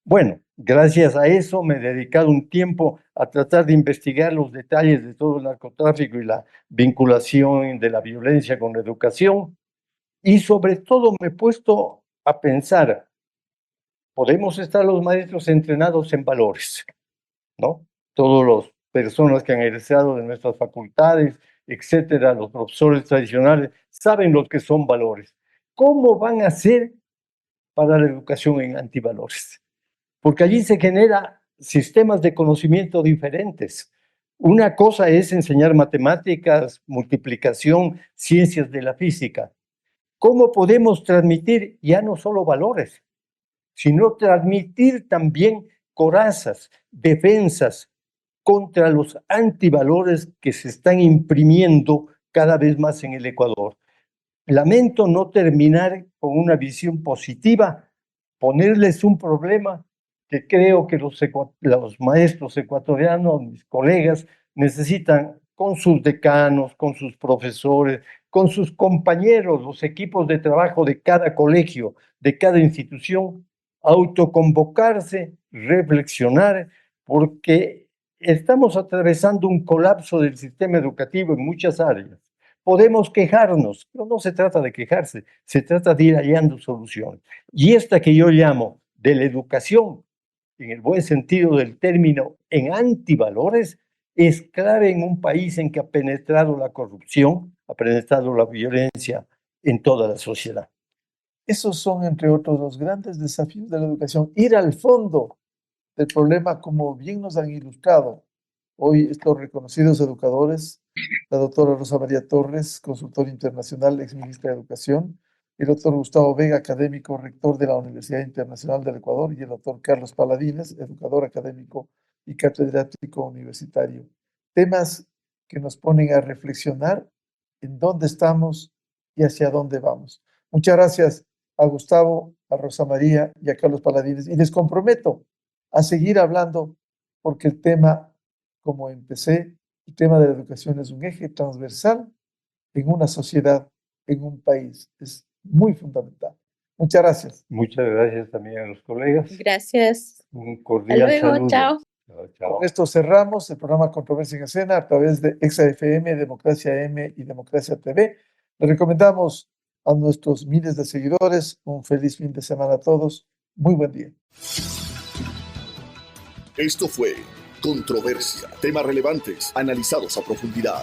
Bueno, gracias a eso me he dedicado un tiempo a tratar de investigar los detalles de todo el narcotráfico y la vinculación de la violencia con la educación, y sobre todo me he puesto a pensar, podemos estar los maestros entrenados en valores, ¿no? Todas las personas que han egresado de nuestras facultades, etcétera, los profesores tradicionales, saben lo que son valores. ¿Cómo van a hacer para la educación en antivalores? Porque allí se generan sistemas de conocimiento diferentes. Una cosa es enseñar matemáticas, multiplicación, ciencias de la física. ¿Cómo podemos transmitir ya no solo valores, sino transmitir también corazas, defensas contra los antivalores que se están imprimiendo cada vez más en el Ecuador? Lamento no terminar con una visión positiva, ponerles un problema que creo que los maestros ecuatorianos, mis colegas, necesitan con sus decanos, con sus profesores, con sus compañeros, los equipos de trabajo de cada colegio, de cada institución, autoconvocarse, reflexionar, porque estamos atravesando un colapso del sistema educativo en muchas áreas. Podemos quejarnos, pero no se trata de quejarse, se trata de ir hallando soluciones. Y esta que yo llamo de la educación, en el buen sentido del término, en antivalores, es clave en un país en que ha penetrado la corrupción, ha penetrado la violencia en toda la sociedad. Esos son, entre otros, los grandes desafíos de la educación. Ir al fondo del problema, como bien nos han ilustrado hoy estos reconocidos educadores, la doctora Rosa María Torres, consultora internacional, exministra de Educación, el doctor Gustavo Vega, académico, rector de la Universidad Internacional del Ecuador, y el doctor Carlos Paladines, educador académico y catedrático universitario. Temas que nos ponen a reflexionar en dónde estamos y hacia dónde vamos. Muchas gracias a Gustavo, a Rosa María y a Carlos Paladines. Y les comprometo a seguir hablando porque el tema, como empecé, el tema de la educación es un eje transversal en una sociedad, en un país. Es muy fundamental. Muchas gracias. Muchas gracias también a los colegas. Gracias. Un cordial Hasta luego, saludo. chao. Chao. Con esto cerramos el programa Controversia en Escena a través de ExaFM, Democracia M y Democracia TV. Les recomendamos a nuestros miles de seguidores un feliz fin de semana a todos. Muy buen día. Esto fue Controversia, temas relevantes analizados a profundidad.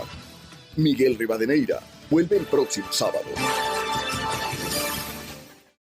Miguel Rivadeneira vuelve el próximo sábado.